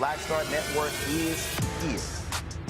Black Star Network is here.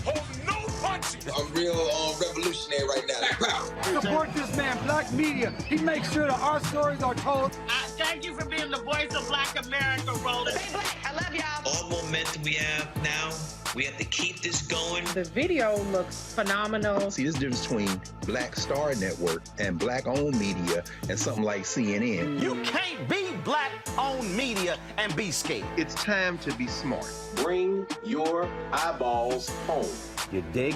Hold no punches. I'm real revolutionary right now. Black power. Support this man, Black Media. He makes sure that our stories are told. Thank you for being the voice of Black America, Roland. Stay black. I love y'all. All momentum we have now, we have to keep this going. The video looks phenomenal. See, this difference between Black Star Network and black-owned media and something like CNN. You can't be black-owned media and be scared. It's time to be smart. Bring your eyeballs home. You dig?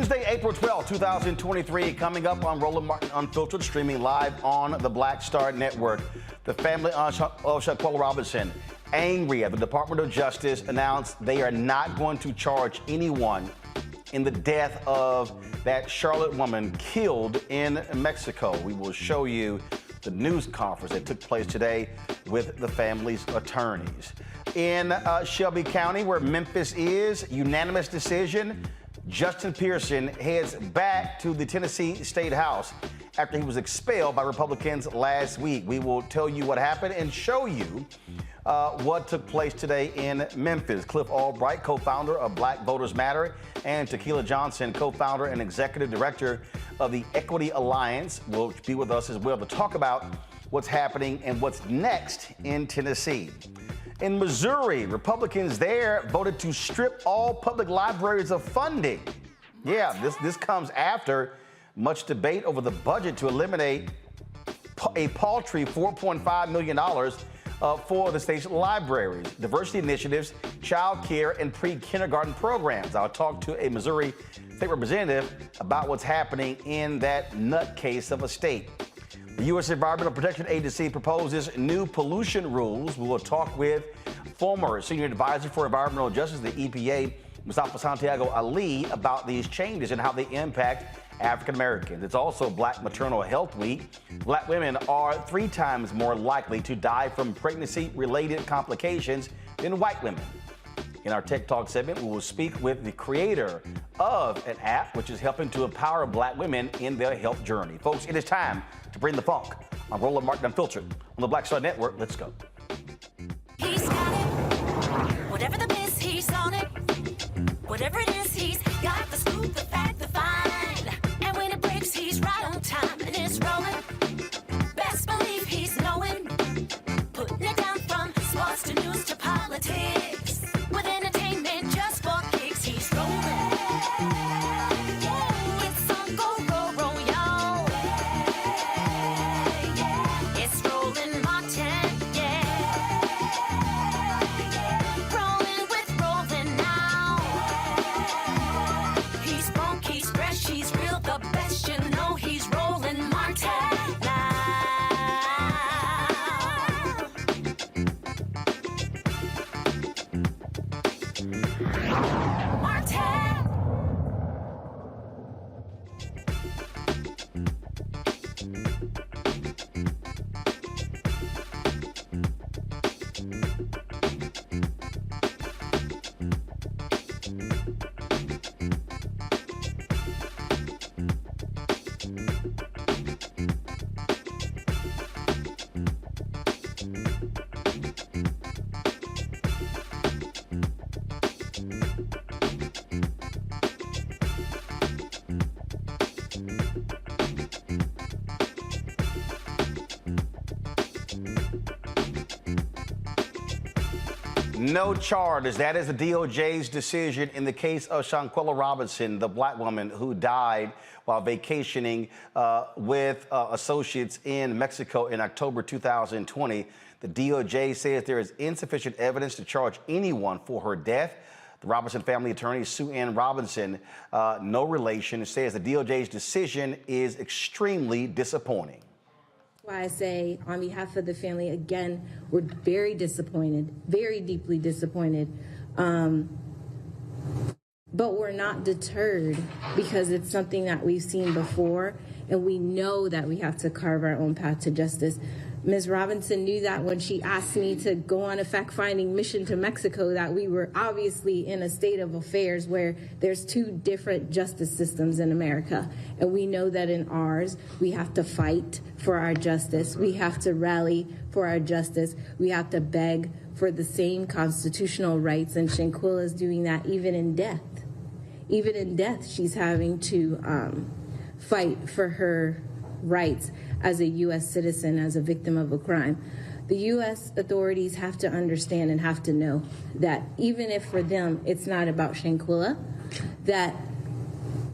Tuesday, April 12, 2023, coming up on Roland Martin Unfiltered, streaming live on the Black Star Network. The family of Shanquella Robinson, angry at the Department of Justice, announced they are not going to charge anyone in the death of that Charlotte woman killed in Mexico. We will show you the news conference that took place today with the family's attorneys. In Shelby County, where Memphis is, unanimous decision. Justin Pearson heads back to the Tennessee State House after he was expelled by Republicans last week. We will tell you what happened and show you what took place today in Memphis. Cliff Albright, co-founder of Black Voters Matter, and Tequila Johnson, co-founder and executive director of the Equity Alliance, will be with us as well to talk about what's happening and what's next in Tennessee. In Missouri, Republicans there voted to strip all public libraries of funding. Yeah, this comes after much debate over the budget to eliminate a paltry $4.5 million for the state's libraries, diversity initiatives, child care, and pre-kindergarten programs. I'll talk to a Missouri state representative about what's happening in that nutcase of a state. The U.S. Environmental Protection Agency proposes new pollution rules. We will talk with former senior advisor for environmental justice, the EPA, Mustafa Santiago Ali, about these changes and how they impact African Americans. It's also Black Maternal Health Week. Black women are 3 times more likely to die from pregnancy-related complications than white women. In our Tech Talk segment, we will speak with the creator of an app which is helping to empower Black women in their health journey. Folks, it is time to bring the funk on Roland Martin Unfiltered on the Black Star Network. Let's go. He's got it. Whatever the biz, he's on it. Whatever it is, he's got the scoop, the fact, the find. And when it breaks, he's right on time and it's rolling. Best believe he's knowing. Putting it down from sports to news to politics. With entertainment just for kicks, he's rolling. It's on go, y'all. It's Roland Martin, rolling with Roland now. He's funk, he's fresh, he's real, the best, you know he's Roland Martin now. No charges. That is the DOJ's decision in the case of Shanquella Robinson, the Black woman who died while vacationing with associates in Mexico in October 2020. The DOJ says there is insufficient evidence to charge anyone for her death. The Robinson family attorney, Sue Ann Robinson, no relation, says the DOJ's decision is extremely disappointing. Why I say on behalf of the family, again, we're very disappointed, very deeply disappointed. But we're not deterred because it's something that we've seen before, and we know that we have to carve our own path to justice. Ms. Robinson knew that when she asked me to go on a fact-finding mission to Mexico, that we were obviously in a state of affairs where there's 2 different justice systems in America. And we know that in ours, we have to fight for our justice. We have to rally for our justice. We have to beg for the same constitutional rights. And Shanquella is doing that even in death. Even in death, she's having to fight for her rights as a U.S. citizen, as a victim of a crime. The U.S. authorities have to understand and have to know that even if for them it's not about Shanquella, that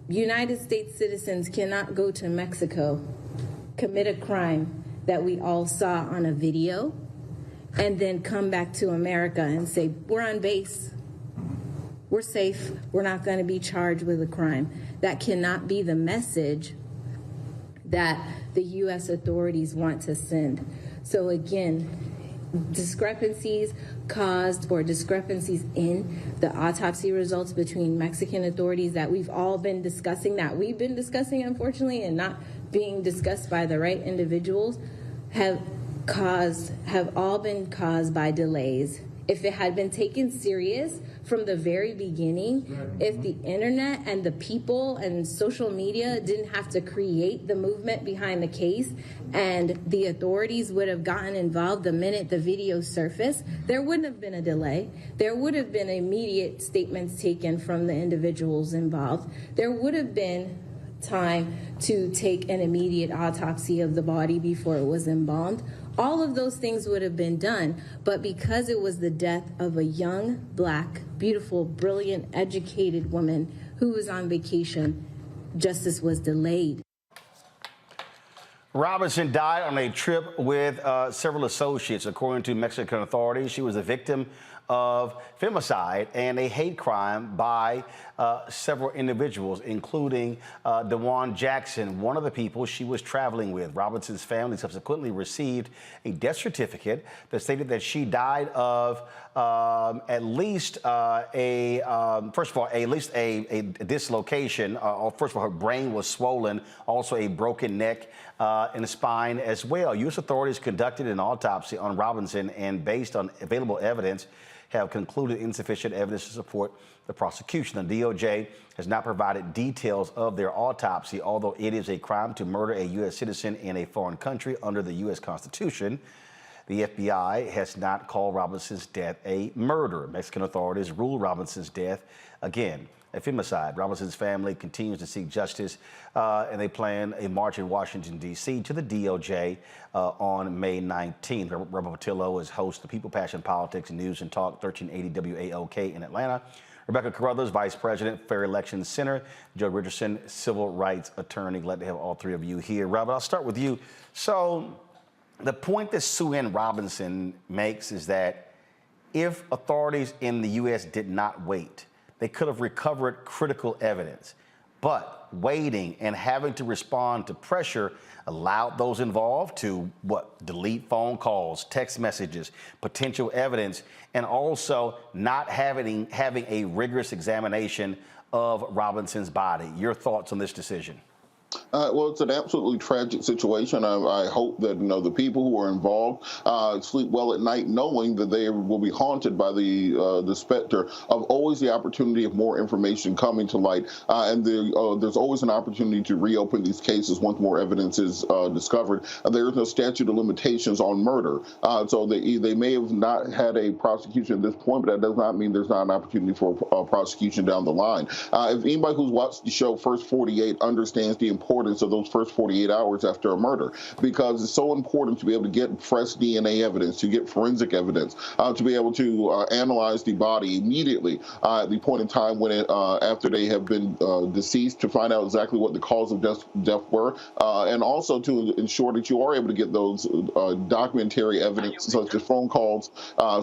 United States citizens cannot go to Mexico, commit a crime that we all saw on a video, and then come back to America and say, we're on base. we're safe, we're not going to be charged with a crime. That cannot be the message that the U.S. authorities want to send. So again, discrepancies in the autopsy results between Mexican authorities that we've been discussing, unfortunately, and not being discussed by the right individuals, have all been caused by delays. If it had been taken serious from the very beginning, if the internet and the people and social media didn't have to create the movement behind the case and the authorities would have gotten involved the minute the video surfaced, there wouldn't have been a delay. There would have been immediate statements taken from the individuals involved. There would have been time to take an immediate autopsy of the body before it was embalmed. All of those things would have been done, but because it was the death of a young, black, beautiful, brilliant, educated woman who was on vacation, justice was delayed. Robinson died on a trip with several associates. According to Mexican authorities, she was a victim of femicide and a hate crime by several individuals, including DeJuan Jackson, one of the people she was traveling with. Robinson's family subsequently received a death certificate that stated that she died of at least a dislocation. First of all, her brain was swollen, also a broken neck and spine as well. U.S. authorities conducted an autopsy on Robinson and, based on available evidence, have concluded insufficient evidence to support the prosecution. The DOJ has not provided details of their autopsy, although it is a crime to murder a U.S. citizen in a foreign country under the U.S. Constitution. The FBI has not called Robinson's death a murder. Mexican authorities ruled Robinson's death, again, a femicide. Robinson's family continues to seek justice, and they plan a march in Washington, D.C. to the DOJ on May 19th. Rebecca Patillo is host of People, Passion, Politics, News and Talk, 1380 WAOK in Atlanta. Rebecca Carruthers, Vice President, Fair Elections Center. Joe Richardson, Civil Rights Attorney. Glad to have all three of you here. Robert, I'll start with you. So the point that Sue Ann Robinson makes is that if authorities in the U.S. did not wait, they could have recovered critical evidence. But waiting and having to respond to pressure allowed those involved to, delete phone calls, text messages, potential evidence, and also not having a rigorous examination of Robinson's body. Your thoughts on this decision? Well, it's an absolutely tragic situation. I hope that the people who are involved sleep well at night, knowing that they will be haunted by the specter of always the opportunity of more information coming to light, and there's always an opportunity to reopen these cases once more evidence is discovered. There is no statute of limitations on murder, so they may have not had a prosecution at this point, but that does not mean there's not an opportunity for a prosecution down the line. If anybody who's watched the show First 48 understands the importance of those first 48 hours after a murder, because it's so important to be able to get fresh DNA evidence, to get forensic evidence, to be able to analyze the body immediately at the point in time when after they have been deceased, to find out exactly what the cause of death were, and also to ensure that you are able to get those documentary evidence, such as phone calls,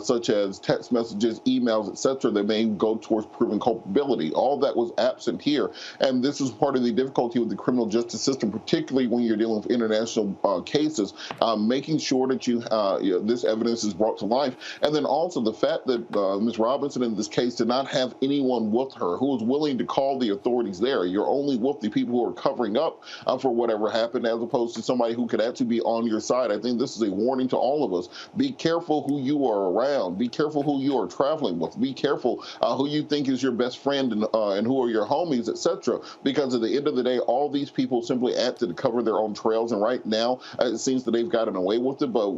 such as text messages, emails, etc., that may go towards proving culpability. All that was absent here, and this is part of the difficulty with the criminal justice system, particularly when you're dealing with international cases, making sure that this evidence is brought to life. And then also the fact that Ms. Robinson in this case did not have anyone with her who was willing to call the authorities there. You're only with the people who are covering up for whatever happened, as opposed to somebody who could actually be on your side. I think this is a warning to all of us. Be careful who you are around. Be careful who you are traveling with. Be careful who you think is your best friend and who are your homies, etc. Because at the end of the day, all these people simply acted to cover their own trails, and right now it seems that they've gotten away with it, but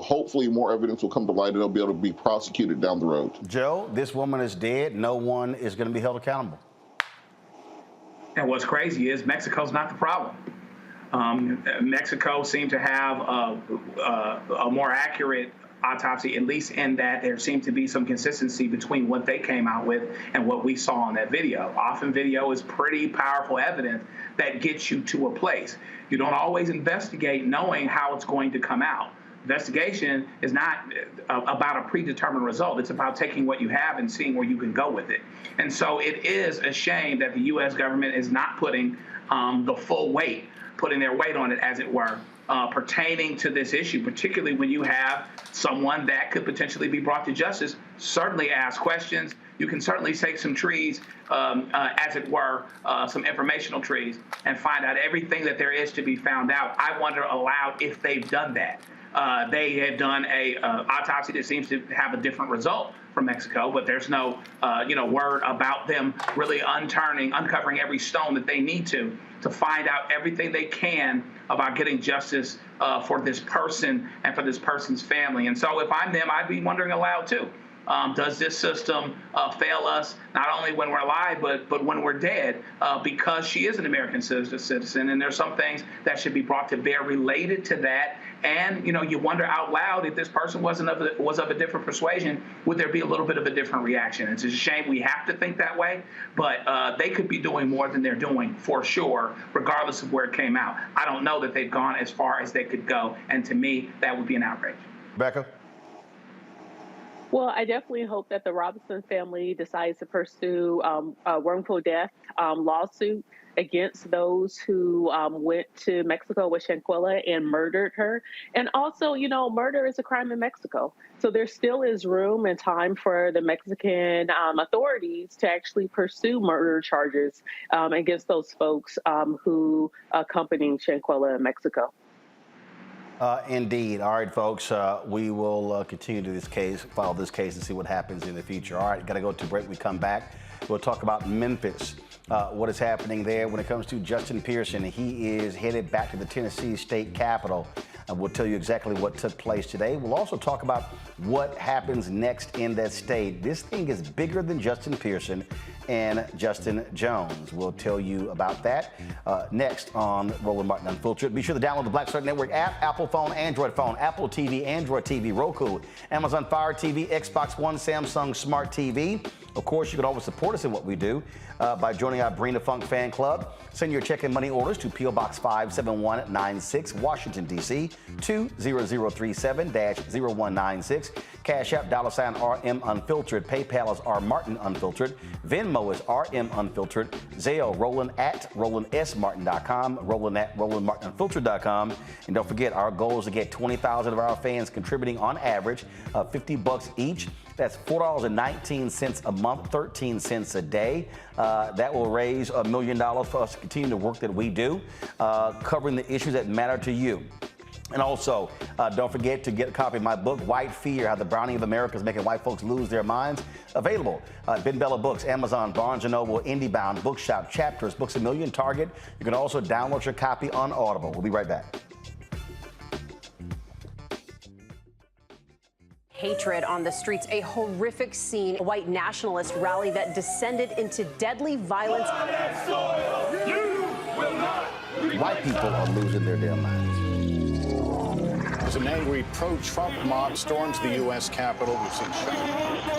hopefully more evidence will come to light and they'll be able to be prosecuted down the road. Joe, this woman is dead. No one is going to be held accountable. And what's crazy is Mexico's not the problem. Mexico seemed to have a more accurate autopsy, at least in that there seemed to be some consistency between what they came out with and what we saw on that video. Often video is pretty powerful evidence that gets you to a place. You don't always investigate knowing how it's going to come out. Investigation is not about a predetermined result. It's about taking what you have and seeing where you can go with it. And so it is a shame that the U.S. government is not putting the full weight, putting their weight on it, as it were, pertaining to this issue, particularly when you have someone that could potentially be brought to justice. Certainly ask questions. You can certainly take some trees, as it were, some informational trees, and find out everything that there is to be found out. I wonder aloud if they've done that. They have done a autopsy that seems to have a different result from Mexico, but there's no, word about them really uncovering every stone that they need to find out everything they can about getting justice for this person and for this person's family. And so if I'm them, I'd be wondering aloud too. Does this system fail us not only when we're alive, but when we're dead? Because she is an American citizen, and there's some things that should be brought to bear related to that. And you wonder out loud, if this person was of a different persuasion, would there be a little bit of a different reaction? It's a shame we have to think that way, but they could be doing more than they're doing for sure, regardless of where it came out. I don't know that they've gone as far as they could go, and to me, that would be an outrage. Becca? Well, I definitely hope that the Robinson family decides to pursue a wrongful death lawsuit against those who went to Mexico with Shanquella and murdered her. And also, murder is a crime in Mexico. So there still is room and time for the Mexican authorities to actually pursue murder charges against those folks who accompanied Shanquella in Mexico. Indeed. All right, folks, we will continue to follow this case and see what happens in the future. All right, got to go to break. We come back. We'll talk about Memphis, what is happening there when it comes to Justin Pearson. He is headed back to the Tennessee state capitol. We'll tell you exactly what took place today. We'll also talk about what happens next in that state. This thing is bigger than Justin Pearson and Justin Jones. We'll tell you about that next on Roland Martin Unfiltered. Be sure to download the Black Star Network app, Apple phone, Android phone, Apple TV, Android TV, Roku, Amazon Fire TV, Xbox One, Samsung Smart TV. Of course, you can always support us in what we do by joining our Bring the Funk fan club. Send your check and money orders to P.O. Box 57196, Washington, D.C. 20037-0196. Cash App, $RM Unfiltered. PayPal is R Martin Unfiltered. Venmo is RM Unfiltered. Zelle, Roland at RolandSMartin.com. Roland at RolandMartinUnfiltered.com. And don't forget, our goal is to get 20,000 of our fans contributing on average $50 each. That's $4.19 a month, 13 cents a day. That will raise $1 million for us to continue the work that we do, covering the issues that matter to you. And also, don't forget to get a copy of my book, White Fear, How the Browning of America is Making White Folks Lose Their Minds. Available at Ben Bella Books, Amazon, Barnes & Noble, IndieBound, Bookshop, Chapters, Books A Million, Target. You can also download your copy on Audible. We'll be right back. Hatred on the streets, a horrific scene, a white nationalist rally that descended into deadly violence. White people are losing their damn minds. As an angry pro-Trump mob storms the U.S. Capitol, we've seen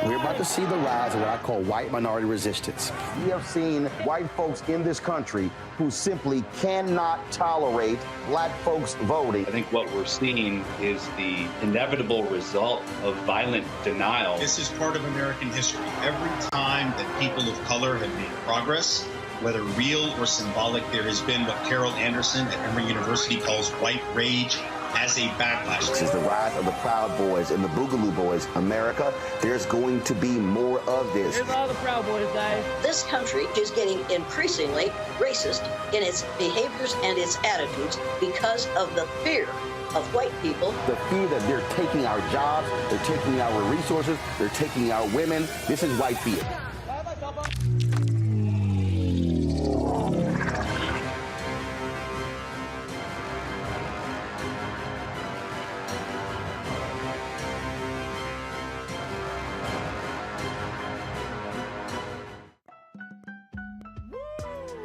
We're about to see the rise of what I call white minority resistance. We have seen white folks in this country who simply cannot tolerate black folks voting. I think what we're seeing is the inevitable result of violent denial. This is part of American history. Every time that people of color have made progress, whether real or symbolic, there has been what Carol Anderson at Emory University calls white rage as a backlash. This is the rise of the Proud Boys and the Boogaloo Boys. America, there's going to be more of this. Here's all the Proud Boys, guys. This country is getting increasingly racist in its behaviors and its attitudes because of the fear of white people. The fear that they're taking our jobs, they're taking our resources, they're taking our women. This is white fear.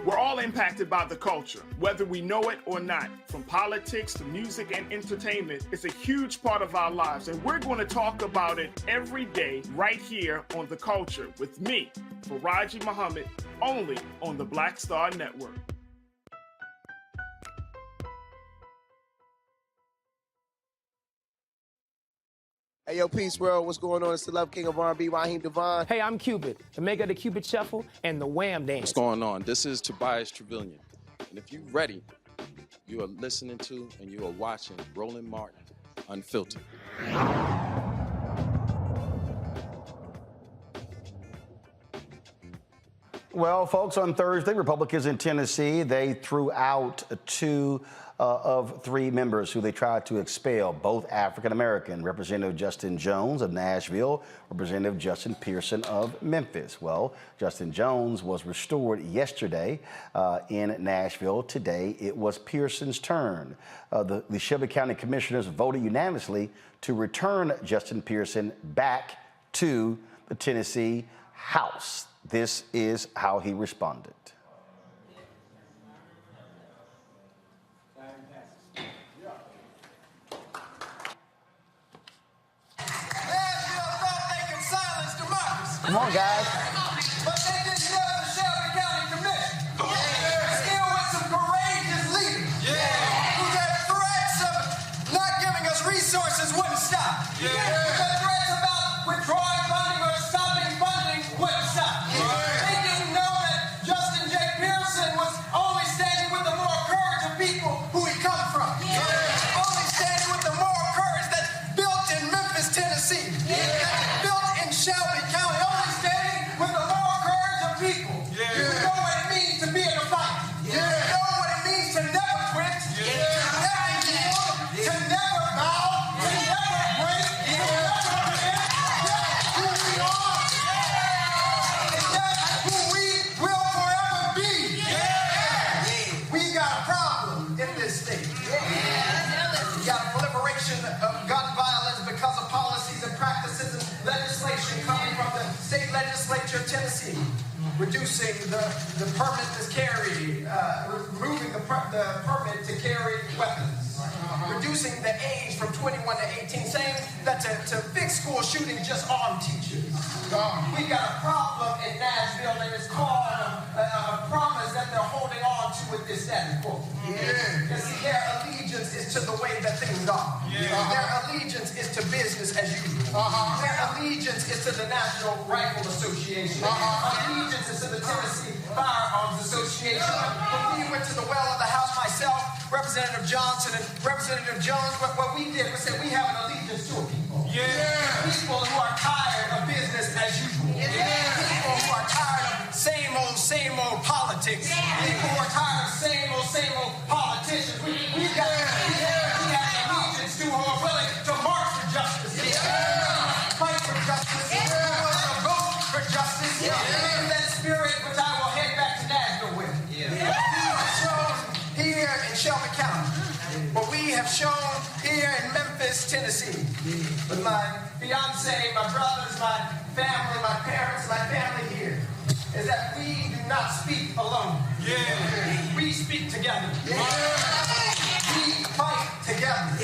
We're all impacted by the culture, whether we know it or not. From politics to music and entertainment, it's a huge part of our lives, and we're going to talk about it every day right here on The Culture with me, Faraji Muhammad, only on the Black Star Network. Hey, yo, Peace World, what's going on? It's the Love King of R&B, Raheem Devon. Hey, I'm Cupid, the maker of the Cupid Shuffle and the Wham Dance. What's going on? This is Tobias Trevelyan. And if you're ready, you are listening to and you are watching Roland Martin Unfiltered. Well, folks, on Thursday, Republicans in Tennessee, they threw out two of three members who they tried to expel, both African-American, Representative Justin Jones of Nashville, Representative Justin Pearson of Memphis. Well, Justin Jones was restored yesterday in Nashville. Today, it was Pearson's turn. The Shelby County Commissioners voted unanimously to return Justin Pearson back to the Tennessee House. This is how he responded. Come on, guys. But they didn't tell the Shelby County Commission. Still with some courageous leaders. Who got threats of not giving us resources wouldn't stop. Who got threats about withdrawing funding or stopping funding wouldn't stop. They didn't know that Justin J. Pearson was only standing with the moral courage of people who he come from. Only standing with the moral courage that's built in Memphis, Tennessee. That's built in Shelby County. With the moral courage of people. You know what it means to be in a fight. You know what it means to never quit, to never yield, to never bow, to never break, to never forget. That's who we are. And that's who we will forever be. We got a problem in this state. We got a proliferation of gun violence because of policies and practices and legislation coming from the state legislature of Tennessee, reducing the permit to carry, removing the permit to carry weapons, reducing the age from 21 to 18, saying that to fix school shootings just arm teachers. We got a problem in Nashville and it's called a promise that they're holding on to with this status quo. Because their allegiance is to the way that things are. Their allegiance is to business as usual. Their allegiance is to the National Rifle Association. Allegiance is to the Tennessee Firearms Association. When we went to the well of the House, myself, Representative Johnson, and Representative Jones, what we did was say we have an allegiance to a people. People who are tired of business as usual. People who are tired of same old politics. People who are tired of same old politicians. We have an allegiance to who are willing to march for justice. Fight for justice. Vote for justice. In that spirit, which I will head back to Nashville with. We have shown here in Shelby County, what we have shown here in Memphis, Tennessee, with my fiance, my brothers, my family, my parents, my family here, is that we do not speak alone. We speak together. We fight together.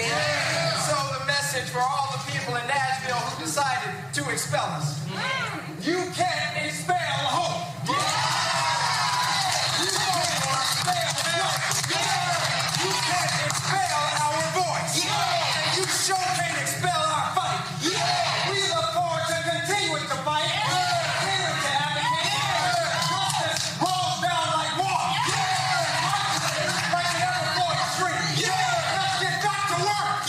So the message for all the people in Nashville who decided to expel us: you can't expel hope. You can't expel our voice. And you sure can't expel our fight. We look forward to continuing to fight. Continuing to advocate. Justice rolls down like water. Like an ever-flowing stream. Let's get back to work.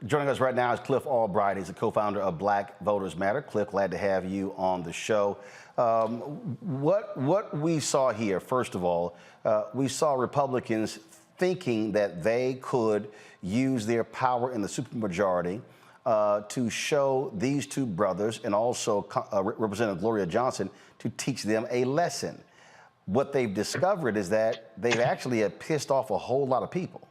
Joining us right now is Cliff Albright. He's the co-founder of Black Voters Matter. Cliff, glad to have you on the show. What we saw here, first of all, we saw Republicans thinking that they could use their power in the supermajority to show these two brothers and also Representative Gloria Johnson to teach them a lesson. What they've discovered is that they've actually pissed off a whole lot of people.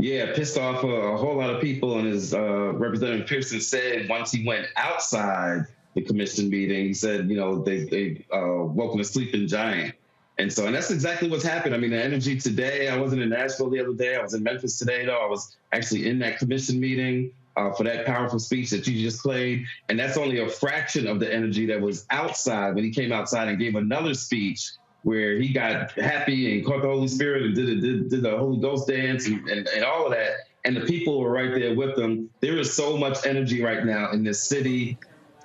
Yeah, pissed off a whole lot of people. And as Representative Pearson said, once he went outside the commission meeting, he said, you know, they woken a sleeping giant. And that's exactly what's happened. I mean, the energy today, I wasn't in Nashville the other day. I was in Memphis today, though. I was actually in that commission meeting for that powerful speech that you just played. And that's only a fraction of the energy that was outside when he came outside and gave another speech where he got happy and caught the Holy Spirit and did the Holy Ghost dance and all of that. And the people were right there with them. There is so much energy right now in this city,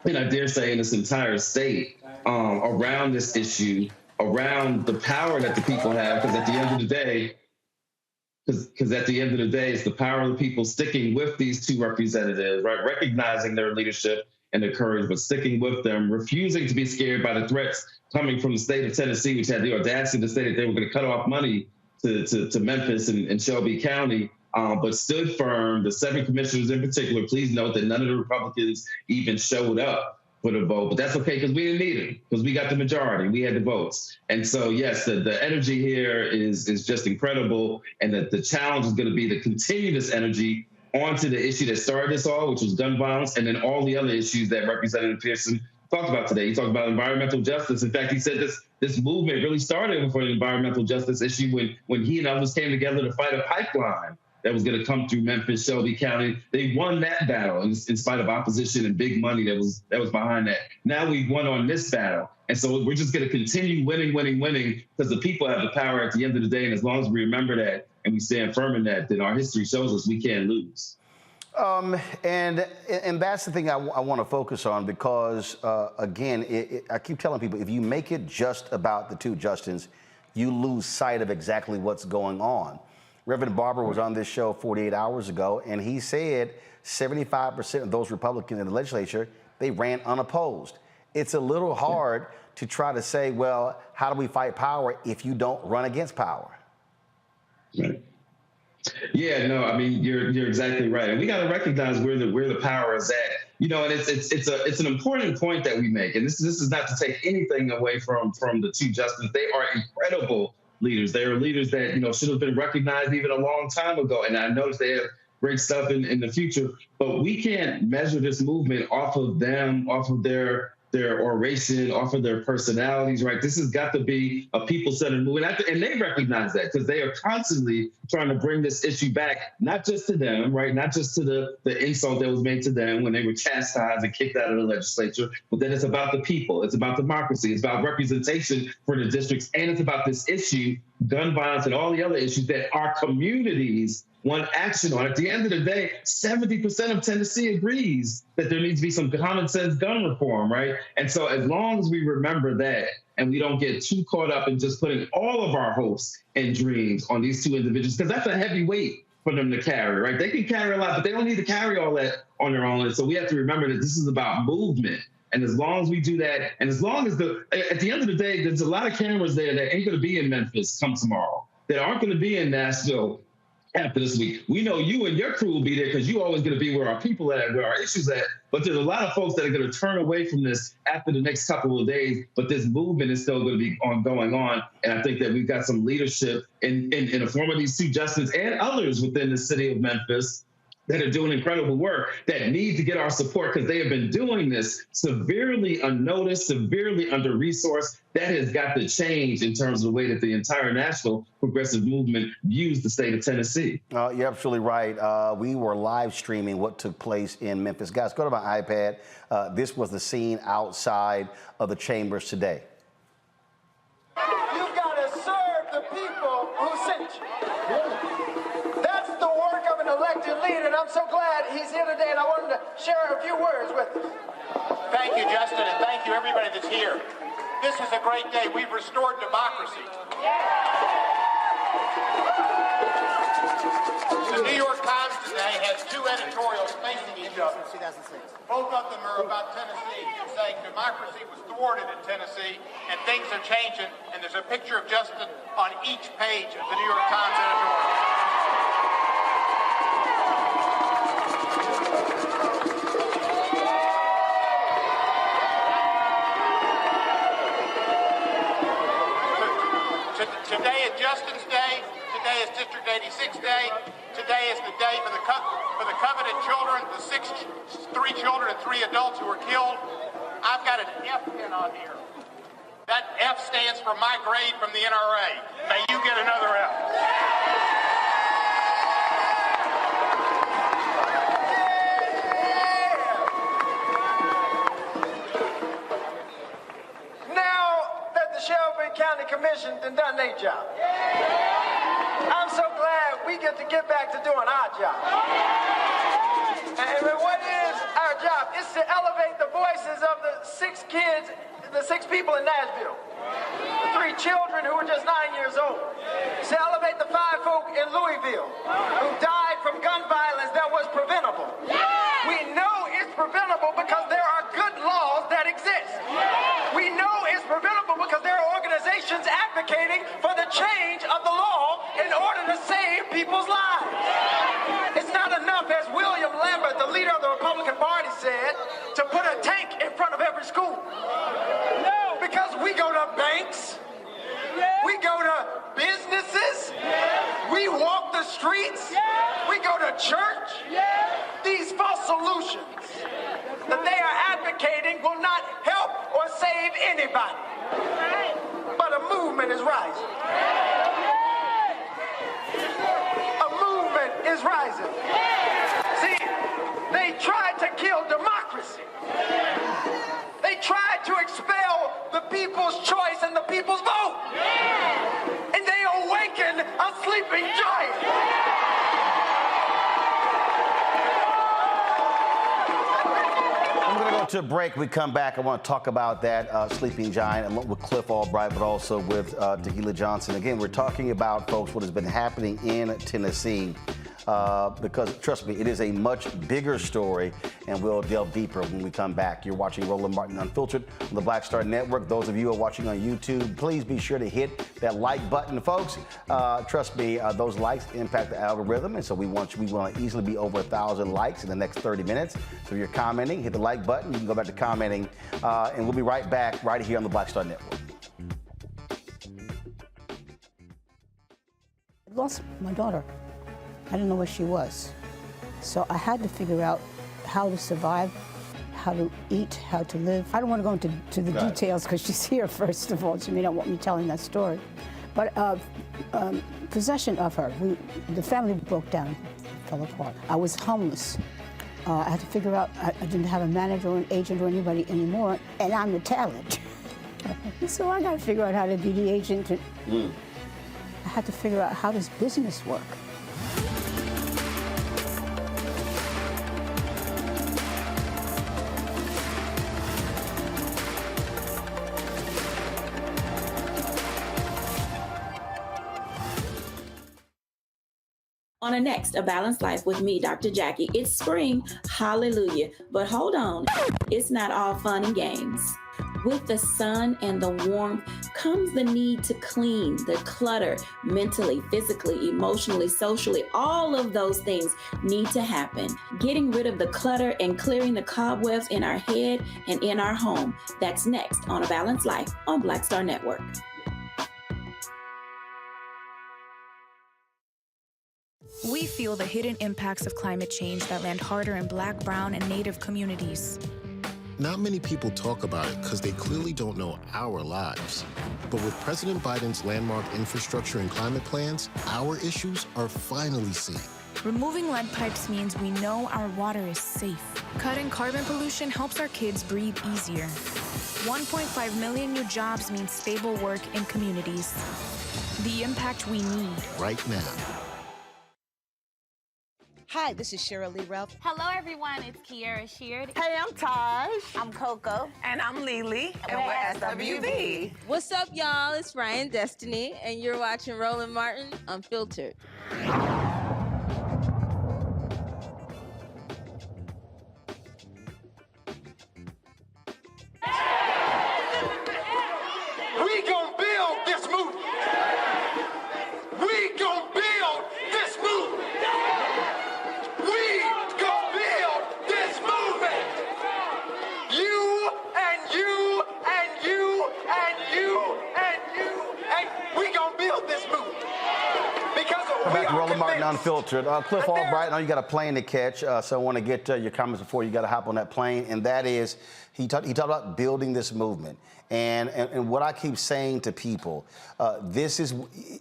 and I dare say in this entire state, around this issue, around the power that the people have, because at the end of the day, it's the power of the people sticking with these two representatives, right? Recognizing their leadership and their courage, but sticking with them, refusing to be scared by the threats coming from the state of Tennessee, which had the audacity to say that they were going to cut off money to Memphis and Shelby County, but stood firm. The 7 commissioners in particular, please note that none of the Republicans even showed up for the vote, but that's okay because we didn't need it, because we got the majority, we had the votes. And so, yes, the energy here is just incredible, and that the challenge is going to be to continue this energy onto the issue that started this all, which was gun violence, and then all the other issues that Representative Pearson talked about today. He talked about environmental justice. In fact, he said this movement really started for the environmental justice issue when he and others came together to fight a pipeline that was going to come through Memphis, Shelby County. They won that battle in spite of opposition and big money that was behind that. Now we've won on this battle. And so we're just going to continue winning, because the people have the power at the end of the day. And as long as we remember that and we stand firm in that, then our history shows us we can't lose. And that's the thing I want to focus on, because, again, I keep telling people, if you make it just about the two Justins, you lose sight of exactly what's going on. Reverend Barber was on this show 48 hours ago, and he said 75% of those Republicans in the legislature, they ran unopposed. It's a little hard to try to say, well, how do we fight power if you don't run against power? Right. Yeah, no, I mean, you're exactly right. And we got to recognize where the power is at. You know, and it's an important point that we make. And this is not to take anything away from the two Justins. They are incredible leaders. They are leaders that, you know, should have been recognized even a long time ago. And I noticed they have great stuff in the future. But we can't measure this movement off of them, off of their oration, off of their personalities, right? This has got to be a people-centered movement. And they recognize that, because they are constantly trying to bring this issue back, not just to them, right? Not just to the insult that was made to them when they were chastised and kicked out of the legislature, but then it's about the people. It's about democracy. It's about representation for the districts. And it's about this issue, gun violence and all the other issues that our communities want action on. At the end of the day, 70% of Tennessee agrees that there needs to be some common sense gun reform, right? And so as long as we remember that, and we don't get too caught up in just putting all of our hopes and dreams on these two individuals, because that's a heavy weight for them to carry, right? They can carry a lot, but they don't need to carry all that on their own. And so we have to remember that this is about movement. And as long as we do that, and as long as at the end of the day, there's a lot of cameras there that ain't going to be in Memphis come tomorrow, that aren't going to be in Nashville after this week. We know you and your crew will be there, because you're always going to be where our people are at, where our issues are at. But there's a lot of folks that are going to turn away from this after the next couple of days. But this movement is still going to be going on. And I think that we've got some leadership in the form of these two Justins and others within the city of Memphis that are doing incredible work, that need to get our support, because they have been doing this severely unnoticed, severely under-resourced. That has got to change in terms of the way that the entire national progressive movement views the state of Tennessee. You're absolutely right. We were live streaming what took place in Memphis. Guys, go to my iPad. This was the scene outside of the chambers today. You've got to serve the people who sent you. That's the work of an elected leader, and I'm so glad he's here today, and I wanted to share a few words with us. Thank you, Justin, and thank you, everybody that's here. This is a great day. We've restored democracy. The New York Times today has two editorials facing each other. Both of them are about Tennessee, saying democracy was thwarted in Tennessee and things are changing, and there's a picture of Justin on each page of the New York Times editorial. Today is Justin's Day. Today is District 86 Day. Today is the day for the coveted children, the 3 children and 3 adults who were killed. I've got an F pin on here. That F stands for my grade from the NRA. May you get another F. Now that the Shelby County Commission done their job. I'm so glad we get back to doing our job. And what is our job? It's to elevate the voices of the 6 kids, the 6 people in Nashville. The 3 children who were just 9 years old. It's to elevate the 5 folk in Louisville who died from gun violence that was preventable. We know it's preventable because there are good laws that exist. We know it's preventable because there are organizations advocating for the change of the law in order to save people's lives. It's not enough, as William Lambert, the leader of the Republican Party, said, to put a tank in front of every school. Because we go to banks, we go to businesses, we walk the streets, we go to church. These false solutions that they are advocating will not help or save anybody. But a movement is rising. A movement is rising. See, they tried to kill democracy. They tried to expel the people's choice and the people's vote. And they awakened a sleeping giant. I'm going to go to a break. We come back. I want to talk about that sleeping giant and with Cliff Albright, but also with Tahila Johnson. Again, we're talking about, folks, what has been happening in Tennessee. Because, trust me, it is a much bigger story, and we'll delve deeper when we come back. You're watching Roland Martin Unfiltered on the Black Star Network. Those of you who are watching on YouTube, please be sure to hit that like button, folks. Trust me, those likes impact the algorithm, and so we want to easily be over 1,000 likes in the next 30 minutes. So if you're commenting, hit the like button. You can go back to commenting, and we'll be right back right here on the Black Star Network. I lost my daughter. I didn't know where she was. So I had to figure out how to survive, how to eat, how to live. I don't want to go into the details because she's here, first of all. She may not want me telling that story. But possession of her, the family broke down, fell apart. I was homeless. I had to figure out, I didn't have a manager or an agent or anybody anymore, and I'm the talent. So I got to figure out how to be the agent. I had to figure out, how does business work? On a next, A Balanced Life with me, Dr. Jackie. It's spring, hallelujah. But hold on, it's not all fun and games. With the sun and the warmth comes the need to clean, the clutter, mentally, physically, emotionally, socially. All of those things need to happen. Getting rid of the clutter and clearing the cobwebs in our head and in our home. That's next on A Balanced Life on Black Star Network. We feel the hidden impacts of climate change that land harder in Black, Brown, and Native communities. Not many people talk about it because they clearly don't know our lives. But with President Biden's landmark infrastructure and climate plans, our issues are finally seen. Removing lead pipes means we know our water is safe. Cutting carbon pollution helps our kids breathe easier. 1.5 million new jobs means stable work in communities. The impact we need. Right now. Hi, this is Cheryl Lee Ralph. Hello, everyone. It's Kiara Sheard. Hey, I'm Taj. I'm Coco. And I'm Lily. And we're SWV. What's up, y'all? It's Ryan Destiny, and you're watching Roland Martin Unfiltered. We gonna build this movement. We gonna build this movement. We gonna build this movement. You and you and you and you and you and we gonna build this movement. Because Come back to Roland Martin Unfiltered. Cliff Albright, I know you got a plane to catch, so I want to get your comments before you got to hop on that plane, and that is, he talked about building this movement. And what I keep saying to people, this is,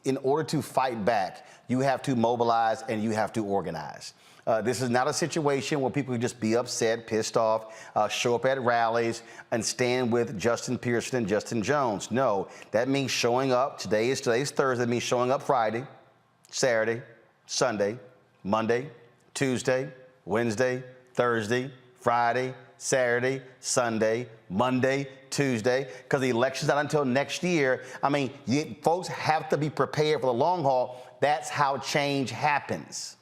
in order to fight back, you have to mobilize and you have to organize. This is not a situation where people can just be upset, pissed off, show up at rallies and stand with Justin Pearson and Justin Jones. No, that means showing up. Today's Thursday. That means showing up Friday, Saturday, Sunday, Monday, Tuesday, Wednesday, Thursday, Friday, Saturday, Sunday, Monday, Tuesday, because the election's not until next year. I mean, folks have to be prepared for the long haul. That's how change happens.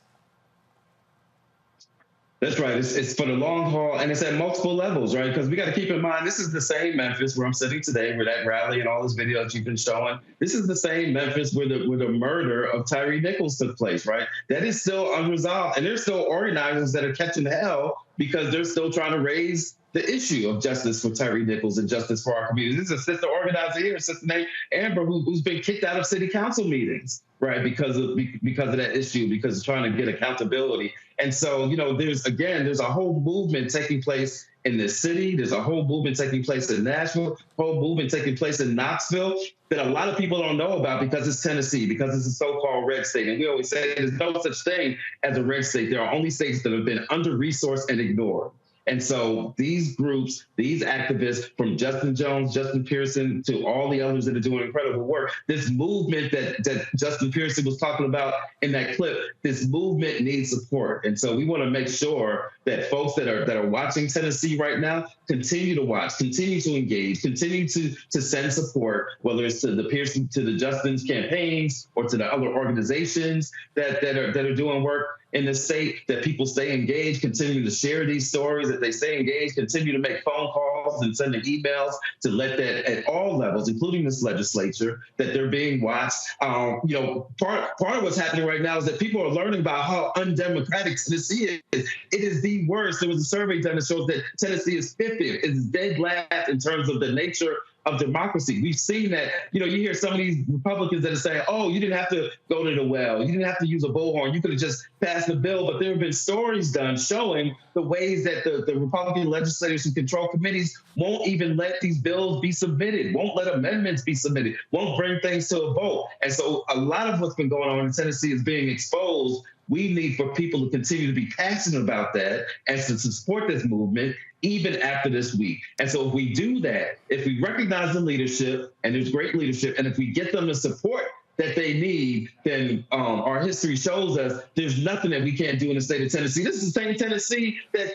That's right. It's for the long haul, and it's at multiple levels, right? Because we got to keep in mind, this is the same Memphis where I'm sitting today, where that rally and all those videos you've been showing. This is the same Memphis where the murder of Tyree Nichols took place, right? That is still unresolved, and there's still organizers that are catching hell because they're still trying to raise the issue of justice for Tyree Nichols and justice for our community. This is a sister organizer here, Sister Nate Amber, who's been kicked out of city council meetings, right, because of that issue, because of trying to get accountability. And so, there's a whole movement taking place in this city. There's a whole movement taking place in Nashville, whole movement taking place in Knoxville that a lot of people don't know about because it's Tennessee, because it's a so-called red state. And we always say there's no such thing as a red state. There are only states that have been under-resourced and ignored. And so these groups, these activists, from Justin Jones, Justin Pearson, to all the others that are doing incredible work, this movement that Justin Pearson was talking about in that clip, this movement needs support. And so we want to make sure that folks that are watching Tennessee right now continue to watch, continue to engage, continue to send support, whether it's to the Pearson, to the Justin's campaigns, or to the other organizations that are doing work in the state, that people stay engaged, continue to share these stories, that they stay engaged, continue to make phone calls and sending emails to let that at all levels, including this legislature, that they're being watched. Part of what's happening right now is that people are learning about how undemocratic Tennessee is. It is the worst. There was a survey done that shows that Tennessee is 50th. It's dead last in terms of the nature of democracy. We've seen that, you hear some of these Republicans that are saying, oh, you didn't have to go to the well. You didn't have to use a bullhorn. You could have just passed the bill. But there have been stories done showing the ways that the Republican legislators who control committees won't even let these bills be submitted, won't let amendments be submitted, won't bring things to a vote. And so a lot of what's been going on in Tennessee is being exposed. We need for people to continue to be passionate about that and to support this movement even after this week. And so if we do that, if we recognize the leadership, and there's great leadership, and if we get them the support that they need, then our history shows us there's nothing that we can't do in the state of Tennessee. This is the same Tennessee that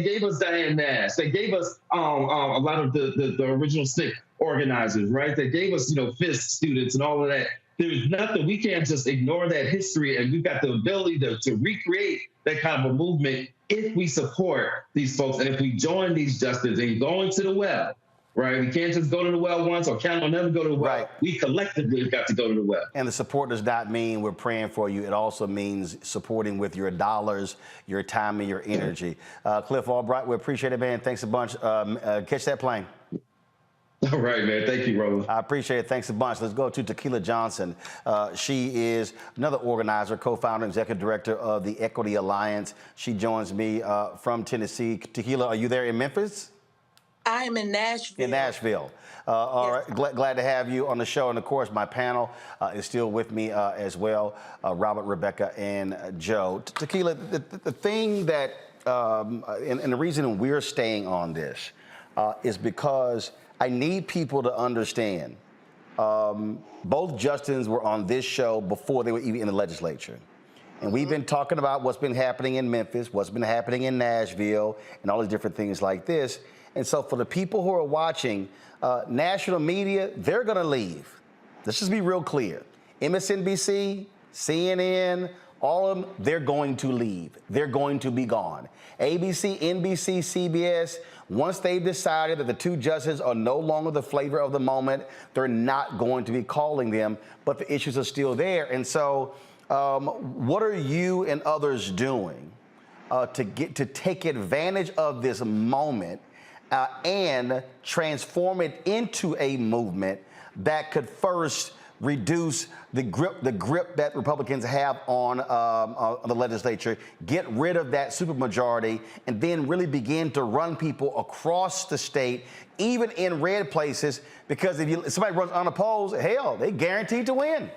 gave us Diane Nash, that gave us a lot of the original SNCC organizers, right? That gave us, FISC students and all of that. There's nothing, we can't just ignore that history, and we've got the ability to recreate that kind of a movement if we support these folks and if we join these justices and go into the well, right? We can't just go to the well once or count on them to go to the well. Right. We collectively have got to go to the well. And the support does not mean we're praying for you. It also means supporting with your dollars, your time, and your energy. Cliff Albright, we appreciate it, man. Thanks a bunch. Catch that plane. All right, man. Thank you, Roland. I appreciate it. Thanks a bunch. Let's go to Tequila Johnson. She is another organizer, co-founder, executive director of the Equity Alliance. She joins me from Tennessee. Tequila, are you there in Memphis? I am in Nashville. In Nashville. All right. Glad to have you on the show. And, of course, my panel is still with me as well, Robert, Rebecca, and Joe. Tequila, the thing that, and the reason we're staying on this is because I need people to understand both Justins were on this show before they were even in the legislature. And we've been talking about what's been happening in Memphis, what's been happening in Nashville, and all these different things like this. And so for the people who are watching, national media, they're going to leave. Let's just be real clear. MSNBC, CNN, all of them, they're going to leave. They're going to be gone. ABC, NBC, CBS, once they've decided that the two justices are no longer the flavor of the moment, they're not going to be calling them, but the issues are still there. And so what are you and others doing to take advantage of this moment and transform it into a movement that could first reduce the grip that Republicans have on the legislature, get rid of that supermajority, and then really begin to run people across the state, even in red places, because if somebody runs unopposed, hell, they guaranteed to win.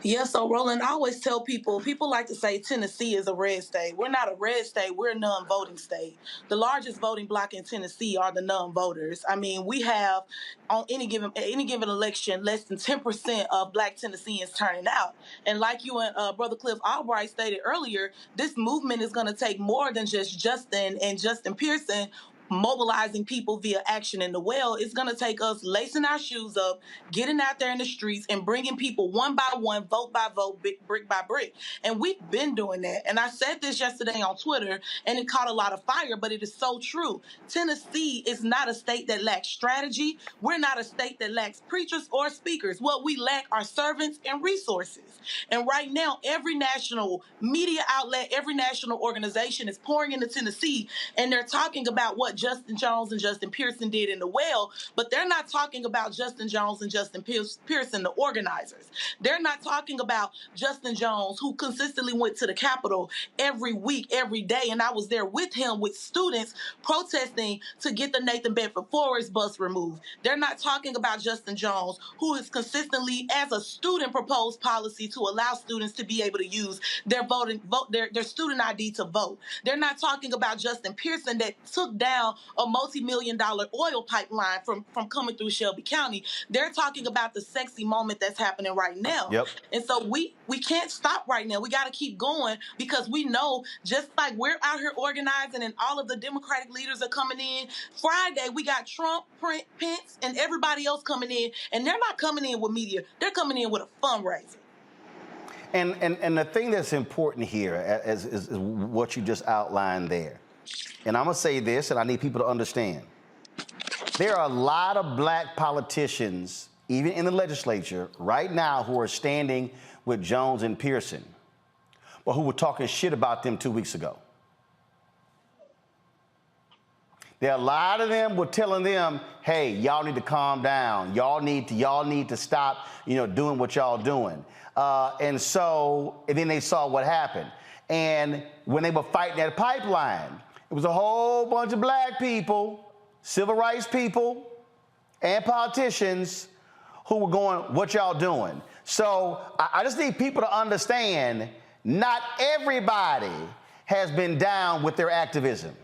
Yeah, so Roland, I always tell people like to say Tennessee is a red state. We're not a red state, we're a non-voting state. The largest voting bloc in Tennessee are the non-voters. I mean, we have on any given election, less than 10% of Black Tennesseans turning out. And like you and Brother Cliff Albright stated earlier, this movement is going to take more than just Justin and Justin Pearson mobilizing people via action in the well. It's going to take us lacing our shoes up, getting out there in the streets, and bringing people one by one, vote by vote, brick by brick. And we've been doing that. And I said this yesterday on Twitter, and it caught a lot of fire, but it is so true. Tennessee is not a state that lacks strategy. We're not a state that lacks preachers or speakers. What we lack are servants and resources. And right now, every national media outlet, every national organization is pouring into Tennessee, and they're talking about what Justin Jones and Justin Pearson did in the well, but they're not talking about Justin Jones and Justin Pearson, the organizers. They're not talking about Justin Jones, who consistently went to the Capitol every week, every day, and I was there with him with students protesting to get the Nathan Bedford Forrest bus removed. They're not talking about Justin Jones, who has consistently, as a student, proposed policy to allow students to be able to use their student ID to vote. They're not talking about Justin Pearson that took down a multi-million-dollar oil pipeline from coming through Shelby County. They're talking about the sexy moment that's happening right now. Yep. And so we can't stop right now. We got to keep going, because we know, just like we're out here organizing and all of the Democratic leaders are coming in, Friday we got Trump, Pence, and everybody else coming in, and they're not coming in with media. They're coming in with a fundraiser. And the thing that's important here is what you just outlined there. And I'm going to say this, and I need people to understand. There are a lot of Black politicians, even in the legislature, right now, who are standing with Jones and Pearson, but who were talking shit about them 2 weeks ago. There are a lot of them were telling them, hey, y'all need to calm down. Y'all need to stop, doing what y'all doing. And then they saw what happened. And when they were fighting that pipeline, it was a whole bunch of Black people, civil rights people, and politicians who were going, what y'all doing? So I just need people to understand, not everybody has been down with their activism.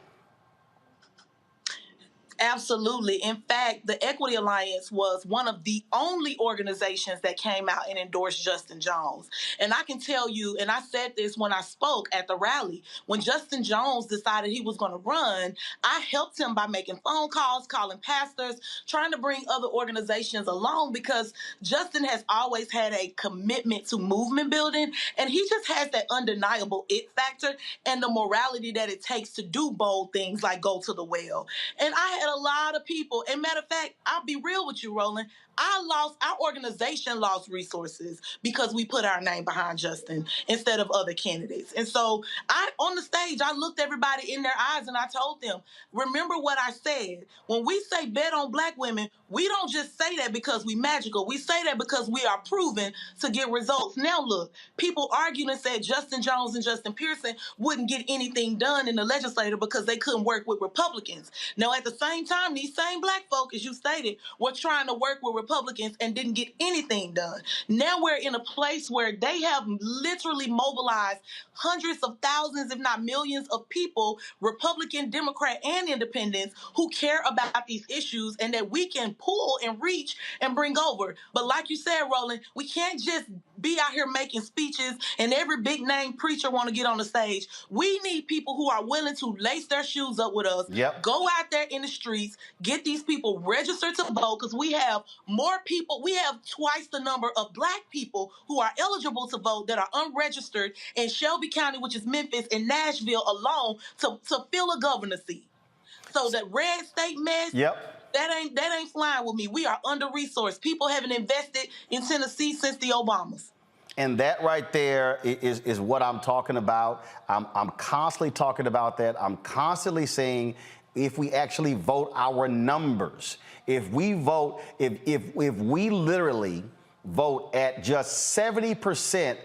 Absolutely. In fact, the Equity Alliance was one of the only organizations that came out and endorsed Justin Jones. And I can tell you, and I said this when I spoke at the rally, when Justin Jones decided he was going to run, I helped him by making phone calls, calling pastors, trying to bring other organizations along, because Justin has always had a commitment to movement building, and he just has that undeniable it factor and the morality that it takes to do bold things like go to the well. And I had a lot of people, and matter of fact, I'll be real with you, Roland, our organization lost resources because we put our name behind Justin instead of other candidates. And so on the stage, I looked everybody in their eyes and I told them, remember what I said. When we say bet on Black women, we don't just say that because we magical. We say that because we are proven to get results. Now look, people argued and said Justin Jones and Justin Pearson wouldn't get anything done in the legislature because they couldn't work with Republicans. Now at the same time, these same Black folk, as you stated, were trying to work with Republicans and didn't get anything done. Now we're in a place where they have literally mobilized hundreds of thousands, if not millions of people, Republican, Democrat, and independents, who care about these issues and that we can pull and reach and bring over. But like you said, Roland, we can't just be out here making speeches and every big name preacher want to get on the stage. We need people who are willing to lace their shoes up with us, go out there in the streets, get these people registered to vote, because we have more people, we have twice the number of Black people who are eligible to vote that are unregistered in Shelby County, which is Memphis, and Nashville alone to fill a governor seat. So that red state mess, that ain't flying with me. We are under-resourced. People haven't invested in Tennessee since the Obamas. And that right there is what I'm talking about. I'm constantly talking about that. I'm constantly saying, if we actually vote our numbers, if we vote, if we literally vote at just 70%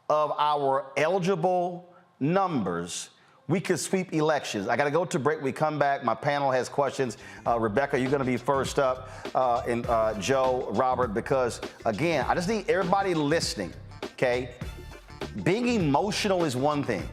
of our eligible numbers, we could sweep elections. I got to go to break. We come back. My panel has questions. Rebecca, you're going to be first up, and Joe, Robert, because, again, I just need everybody listening okay? Being emotional is one thing.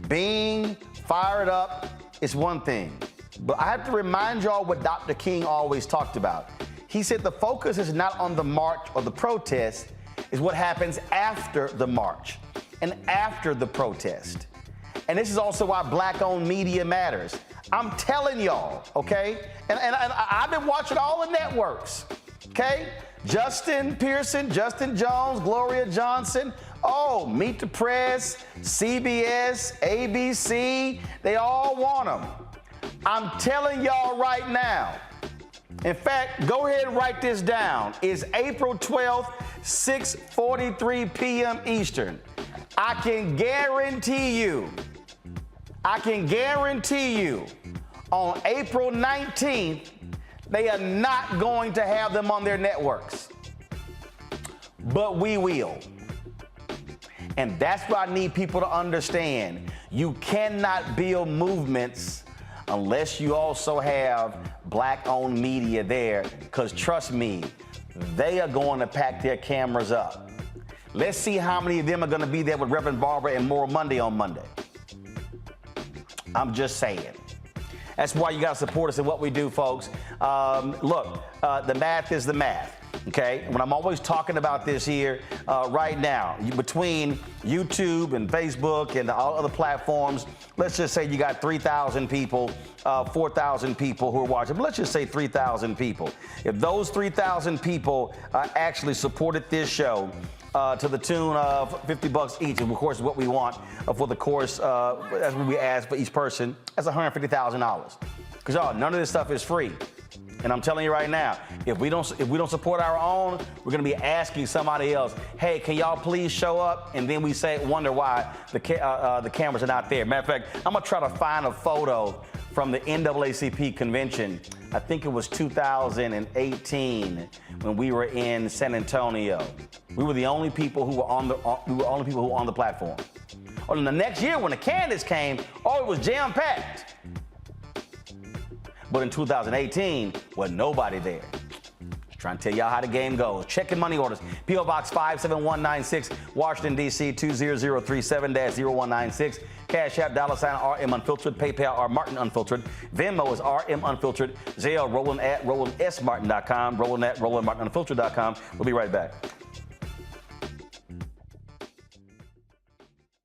Being fired up is one thing. But I have to remind y'all what Dr. King always talked about. He said the focus is not on the march or the protest, it's what happens after the march and after the protest. And this is also why black-owned media matters. I'm telling y'all, okay? And I've been watching all the networks, okay? Justin Pearson, Justin Jones, Gloria Johnson, Meet the Press, CBS, ABC, they all want them. I'm telling y'all right now. In fact, go ahead and write this down. It's April 12th, 6:43 p.m. Eastern. I can guarantee you, on April 19th, they are not going to have them on their networks. But we will. And that's what I need people to understand. You cannot build movements unless you also have black-owned media there, because trust me, they are going to pack their cameras up. Let's see how many of them are going to be there with Reverend Barber and Moral Monday on Monday. I'm just saying. That's why you got to support us in what we do, folks. Look, the math is the math. Okay, when I'm always talking about this here right now, between YouTube and Facebook and all other platforms, let's just say you got 3,000 people, 4,000 people who are watching, but let's just say 3,000 people. If those 3,000 people actually supported this show to the tune of $50 each, and of course what we want for the course, as we ask for each person, that's $150,000. Because y'all, none of this stuff is free. And I'm telling you right now, if we don't support our own, we're going to be asking somebody else, hey, can y'all please show up? And then we wonder why the cameras are not there. Matter of fact, I'm going to try to find a photo from the NAACP convention. I think it was 2018 when we were in San Antonio. We were the only people who were on the platform. Or in the next year when the candidates came, it was jam-packed. But in 2018, wasn't nobody there. Just trying to tell y'all how the game goes. Checking money orders. P.O. Box 57196, Washington, D.C. 20037-0196. Cash App, $RM Unfiltered. PayPal, R Martin Unfiltered. Venmo is RM Unfiltered. Zelle, Roland at RolandSMartin.com. Roland at RolandMartinUnfiltered.com. We'll be right back.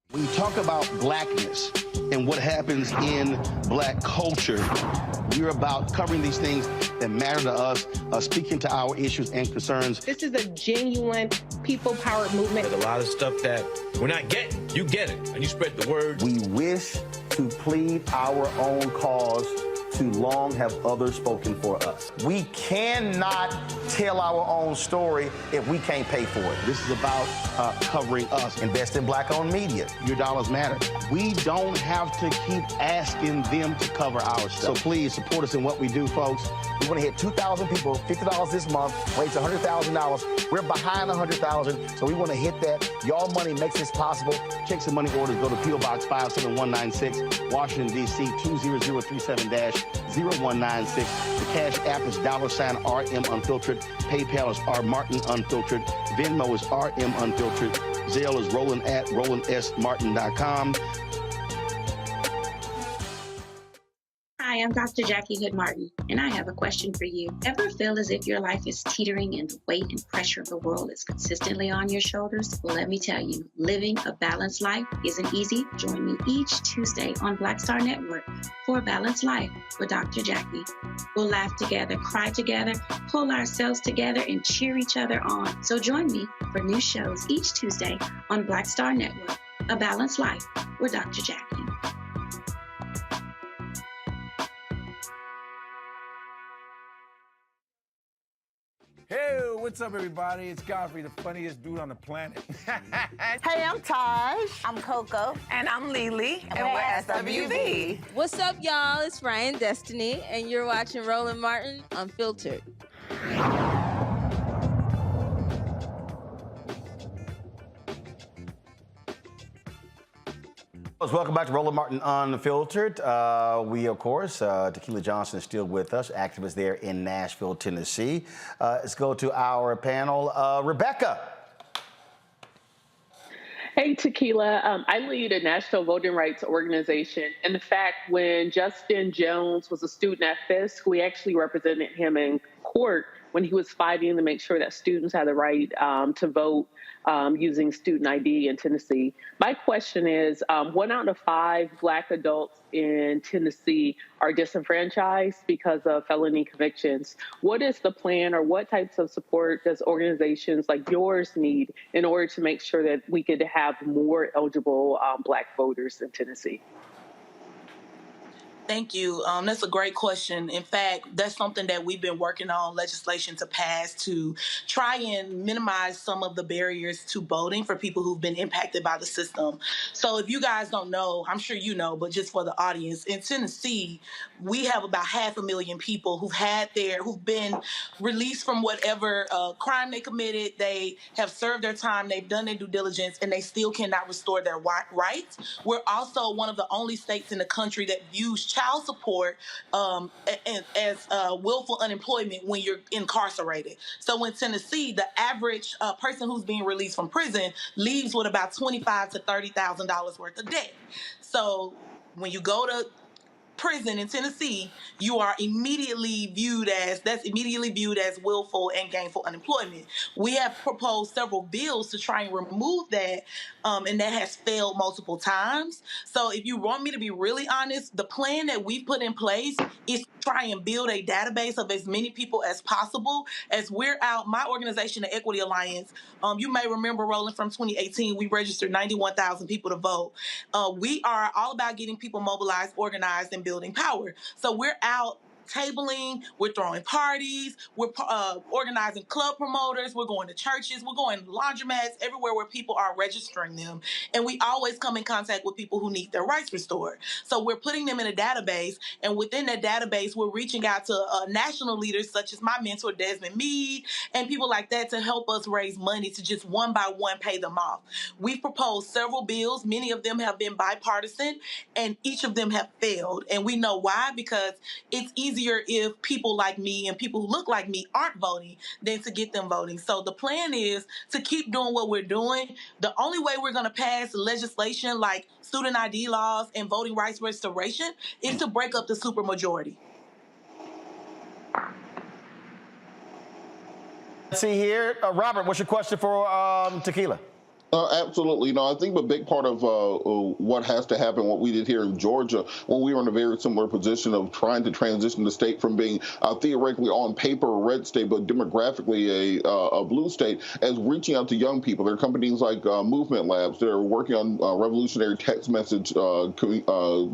When you talk about blackness and what happens in black culture, we're about covering these things that matter to us, speaking to our issues and concerns. This is a genuine people-powered movement. There's a lot of stuff that we're not getting. You get it, and you spread the word. We wish to plead our own cause. Too long have others spoken for us. We cannot tell our own story if we can't pay for it. This is about covering us. Invest in black-owned media. Your dollars matter. We don't have to keep asking them to cover our stuff. So please support us in what we do, folks. We want to hit 2,000 people, $50 this month, raise $100,000. We're behind 100,000, so we want to hit that. Y'all money makes this possible. Check some money orders. Go to P.O. Box 57196, Washington, D.C. 20037-0196. The Cash App is $RM Unfiltered. PayPal is R Martin Unfiltered. Venmo is RM Unfiltered. Zelle is Roland at RolandSMartin.com. Hi, I'm Dr. Jackie Hood Martin, and I have a question for you. Ever feel as if your life is teetering and the weight and pressure of the world is consistently on your shoulders? Well, let me tell you, living a balanced life isn't easy. Join me each Tuesday on Black Star Network for A Balanced Life with Dr. Jackie. We'll laugh together, cry together, pull ourselves together, and cheer each other on. So join me for new shows each Tuesday on Black Star Network, A Balanced Life with Dr. Jackie. Hey, what's up, everybody? It's Godfrey, the funniest dude on the planet. Hey, I'm Taj. I'm Coco. And I'm Lily. And we're SWV. What's up, y'all? It's Ryan Destiny, and you're watching Roland Martin Unfiltered. Welcome back to Roland Martin Unfiltered. We, of course, Tequila Johnson is still with us, activist there in Nashville, Tennessee. Let's go to our panel. Rebecca. Hey, Tequila. I lead a national voting rights organization. In fact, when Justin Jones was a student at Fisk, we actually represented him in court when he was fighting to make sure that students had the right to vote using student ID in Tennessee. My question is, 1 out of 5 Black adults in Tennessee are disenfranchised because of felony convictions. What is the plan, or what types of support does organizations like yours need in order to make sure that we could have more eligible Black voters in Tennessee? Thank you. That's a great question. In fact, that's something that we've been working on legislation to pass to try and minimize some of the barriers to voting for people who've been impacted by the system. So if you guys don't know, I'm sure you know, but just for the audience, in Tennessee, we have about 500,000 people who've been released from whatever crime they committed. They have served their time, they've done their due diligence, and they still cannot restore their rights. We're also one of the only states in the country that views child support as willful unemployment when you're incarcerated. So in Tennessee, the average person who's being released from prison leaves with about $25,000 to $30,000 worth of debt. So when you go to prison in Tennessee, you are immediately viewed as willful and gainful unemployment. We have proposed several bills to try and remove that, and that has failed multiple times. So if you want me to be really honest, the plan that we've put in place is to try and build a database of as many people as possible. As we're out, my organization, the Equity Alliance, you may remember, Roland, from 2018, we registered 91,000 people to vote. We are all about getting people mobilized, organized, and building power. So we're out tabling, we're throwing parties, we're organizing club promoters, we're going to churches, we're going to laundromats, everywhere where people are registering them. And we always come in contact with people who need their rights restored. So we're putting them in a database, and within that database, we're reaching out to national leaders such as my mentor, Desmond Meade, and people like that to help us raise money to just one by one pay them off. We've proposed several bills. Many of them have been bipartisan, and each of them have failed. And we know why, because it's easier if people like me and people who look like me aren't voting than to get them voting. So the plan is to keep doing what we're doing. The only way we're going to pass legislation like student ID laws and voting rights restoration is to break up the supermajority. Let's see here. Robert, what's your question for Tequila? Absolutely. I think a big part of what has to happen, what we did here in Georgia, when we were in a very similar position of trying to transition the state from being theoretically on paper a red state, but demographically a blue state, as reaching out to young people. There are companies like Movement Labs that are working on revolutionary text message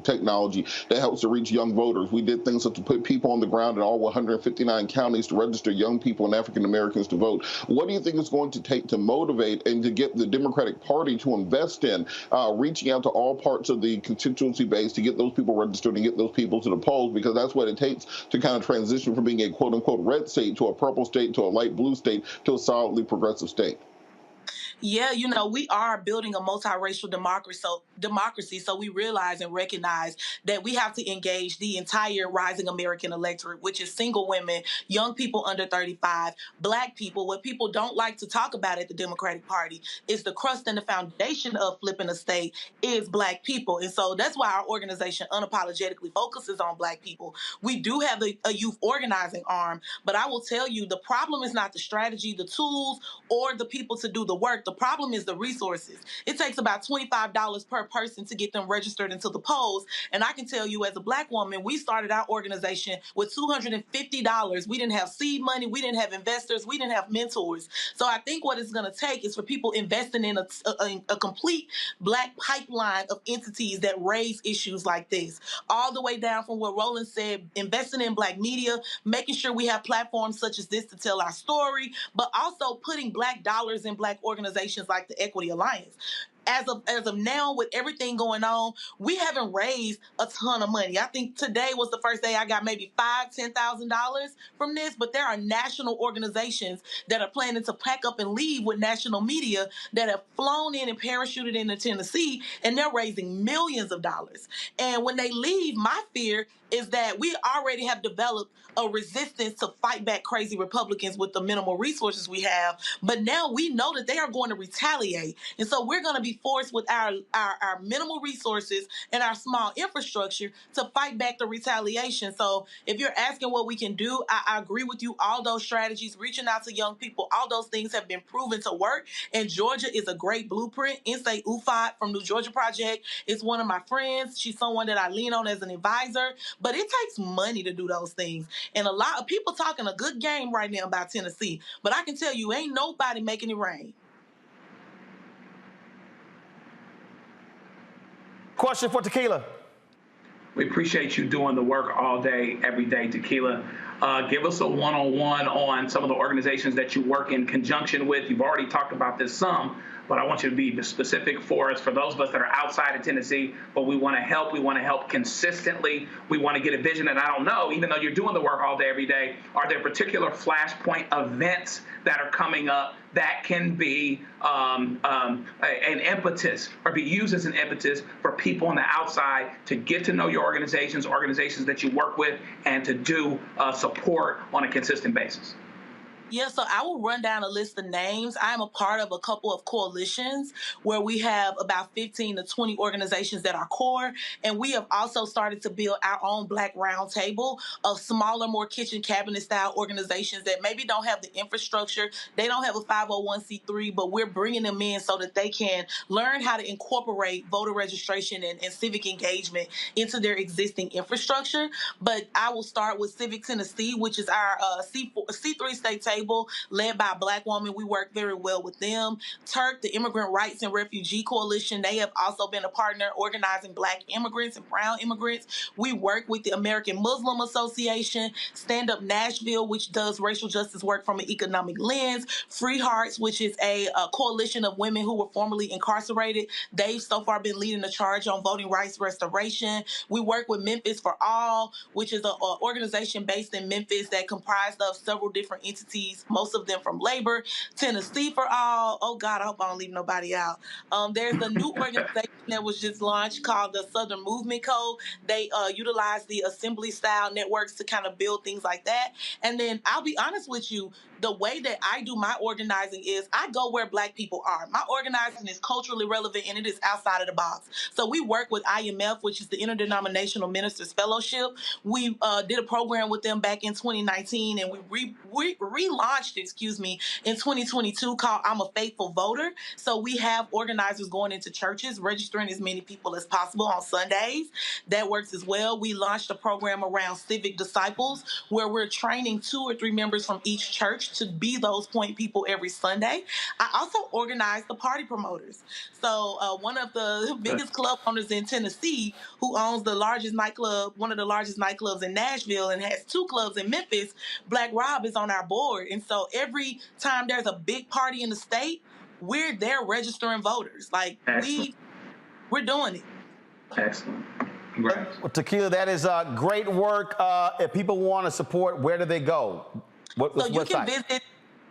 technology that helps to reach young voters. We did things such as put people on the ground in all 159 counties to register young people and African Americans to vote. What do you think it's going to take to motivate and to get the Democratic Party to invest in reaching out to all parts of the constituency base to get those people registered and get those people to the polls, because that's what it takes to kind of transition from being a quote-unquote red state to a purple state to a light blue state to a solidly progressive state? Yeah, we are building a multiracial democracy, so we realize and recognize that we have to engage the entire rising American electorate, which is single women, young people under 35, Black people. What people don't like to talk about at the Democratic Party is the crust and the foundation of flipping a state is Black people. And so that's why our organization unapologetically focuses on Black people. We do have a youth organizing arm, but I will tell you, the problem is not the strategy, the tools, or the people to do the work. The problem is the resources. It takes about $25 per person to get them registered into the polls. And I can tell you, as a Black woman, we started our organization with $250. We didn't have seed money. We didn't have investors. We didn't have mentors. So I think what it's going to take is for people investing in a complete Black pipeline of entities that raise issues like this, all the way down from what Roland said, investing in Black media, making sure we have platforms such as this to tell our story, but also putting Black dollars in Black organizations like the Equity Alliance. As of now, with everything going on, we haven't raised a ton of money. I think today was the first day I got maybe $5,000-$10,000 from this, but there are national organizations that are planning to pack up and leave with national media that have flown in and parachuted into Tennessee, and they're raising millions of dollars. And when they leave, my fear is that we already have developed a resistance to fight back crazy Republicans with the minimal resources we have. But now we know that they are going to retaliate. And so we're going to be forced with our minimal resources and our small infrastructure to fight back the retaliation. So if you're asking what we can do, I agree with you. All those strategies, reaching out to young people, all those things have been proven to work. And Georgia is a great blueprint. Insay Ufot from New Georgia Project is one of my friends. She's someone that I lean on as an advisor. But it takes money to do those things. And a lot of people talking a good game right now about Tennessee. But I can tell you, ain't nobody making it rain. Question for Tequila. We appreciate you doing the work all day, every day, Tequila. Give us a one-on-one on some of the organizations that you work in conjunction with. You've already talked about this some, but I want you to be specific for us, for those of us that are outside of Tennessee, but we want to help. We want to help consistently. We want to get a vision. And I don't know, even though you're doing the work all day, every day, are there particular flashpoint events that are coming up that can be an impetus or be used as an impetus for people on the outside to get to know your organizations that you work with, and to do support on a consistent basis? Yeah, so I will run down a list of names. I am a part of a couple of coalitions where we have about 15 to 20 organizations that are core. And we have also started to build our own Black Roundtable of smaller, more kitchen cabinet style organizations that maybe don't have the infrastructure. They don't have a 501c3, but we're bringing them in so that they can learn how to incorporate voter registration and civic engagement into their existing infrastructure. But I will start with Civic Tennessee, which is our C3 state table led by a Black woman. We work very well with them. Turk, the Immigrant Rights and Refugee Coalition, they have also been a partner organizing Black immigrants and brown immigrants. We work with the American Muslim Association, Stand Up Nashville, which does racial justice work from an economic lens, Free Hearts, which is a coalition of women who were formerly incarcerated. They've so far been leading the charge on voting rights restoration. We work with Memphis for All, which is an organization based in Memphis that comprised of several different entities, most of them from labor. Tennessee for All. Oh God, I hope I don't leave nobody out. There's a new organization that was just launched called the Southern Movement Code. They utilize the assembly style networks to kind of build things like that. And then I'll be honest with you, the way that I do my organizing is I go where Black people are. My organizing is culturally relevant and it is outside of the box. So we work with IMF, which is the Interdenominational Ministers Fellowship. We did a program with them back in 2019, and we relaunched it, in 2022 called I'm a Faithful Voter. So we have organizers going into churches, registering as many people as possible on Sundays. That works as well. We launched a program around Civic Disciples where we're training 2 or 3 members from each church to be those point people every Sunday. I also organize the party promoters. So one of the biggest club owners in Tennessee, who owns the largest nightclub, one of the largest nightclubs in Nashville, and has 2 clubs in Memphis, Black Rob is on our board. And so every time there's a big party in the state, we're there registering voters. Like we're doing it. Excellent. Well, Tequila, that is great work. If people want to support, where do they go? So you can visit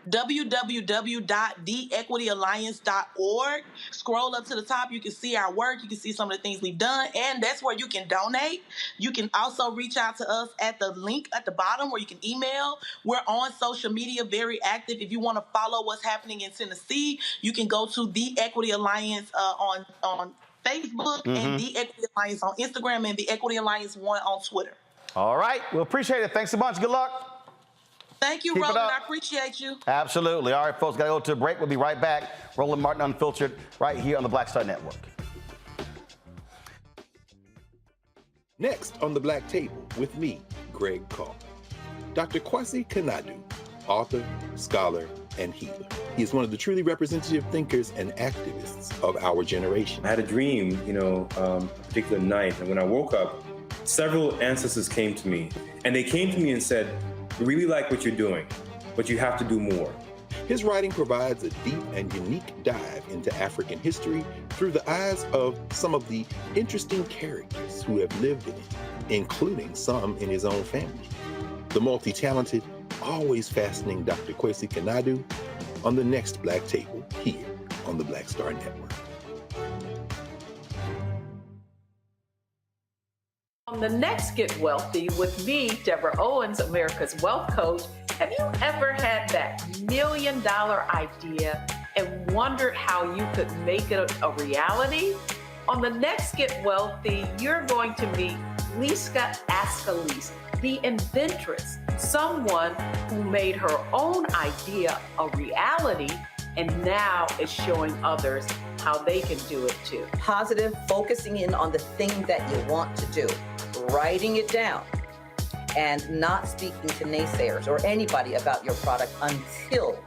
www.theequityalliance.org. Scroll up to the top. You can see our work. You can see some of the things we've done. And that's where you can donate. You can also reach out to us at the link at the bottom where you can email. We're on social media, very active. If you want to follow what's happening in Tennessee, you can go to The Equity Alliance on Facebook and The Equity Alliance on Instagram and The Equity Alliance 1 on Twitter. All right. Well, appreciate it. Thanks a bunch. Good luck. Thank you, Roland. I appreciate you. Absolutely. All right, folks, got to go to a break. We'll be right back. Roland Martin Unfiltered right here on the Black Star Network. Next on the Black Table with me, Greg Carr. Dr. Kwasi Kanadu, author, scholar, and healer. He is one of the truly representative thinkers and activists of our generation. I had a dream, a particular night, and when I woke up, several ancestors came to me, and they came to me and said, "We really like what you're doing, but you have to do more." His writing provides a deep and unique dive into African history through the eyes of some of the interesting characters who have lived in it, including some in his own family. The multi-talented, always fascinating Dr. Kwasi Kanadu on the next Black Table here on the Black Star Network. On the next Get Wealthy with me, Deborah Owens, America's Wealth Coach, have you ever had that $1 million idea and wondered how you could make it a reality? On the next Get Wealthy, you're going to meet Liska Askalise, the inventress, someone who made her own idea a reality and now is showing others how they can do it too. Positive, focusing in on the thing that you want to do, writing it down, and not speaking to naysayers or anybody about your product until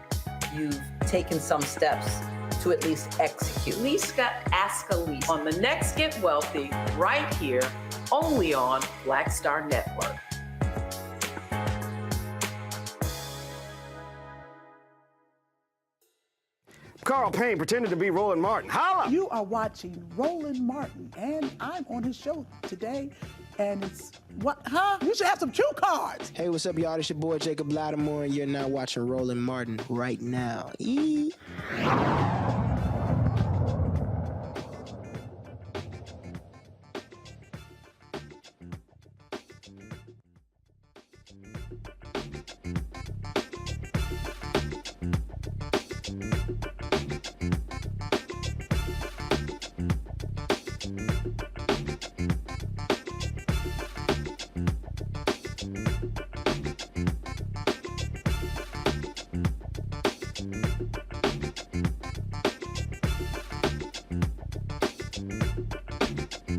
you've taken some steps to at least execute. Liska Askalise on the next Get Wealthy, right here, only on Black Star Network. Carl Payne pretended to be Roland Martin. Holla! You are watching Roland Martin, and I'm on his show today, and it's what? Huh? You should have some cue cards. Hey, what's up, y'all? It's your boy Jacob Lattimore, and you're now watching Roland Martin right now.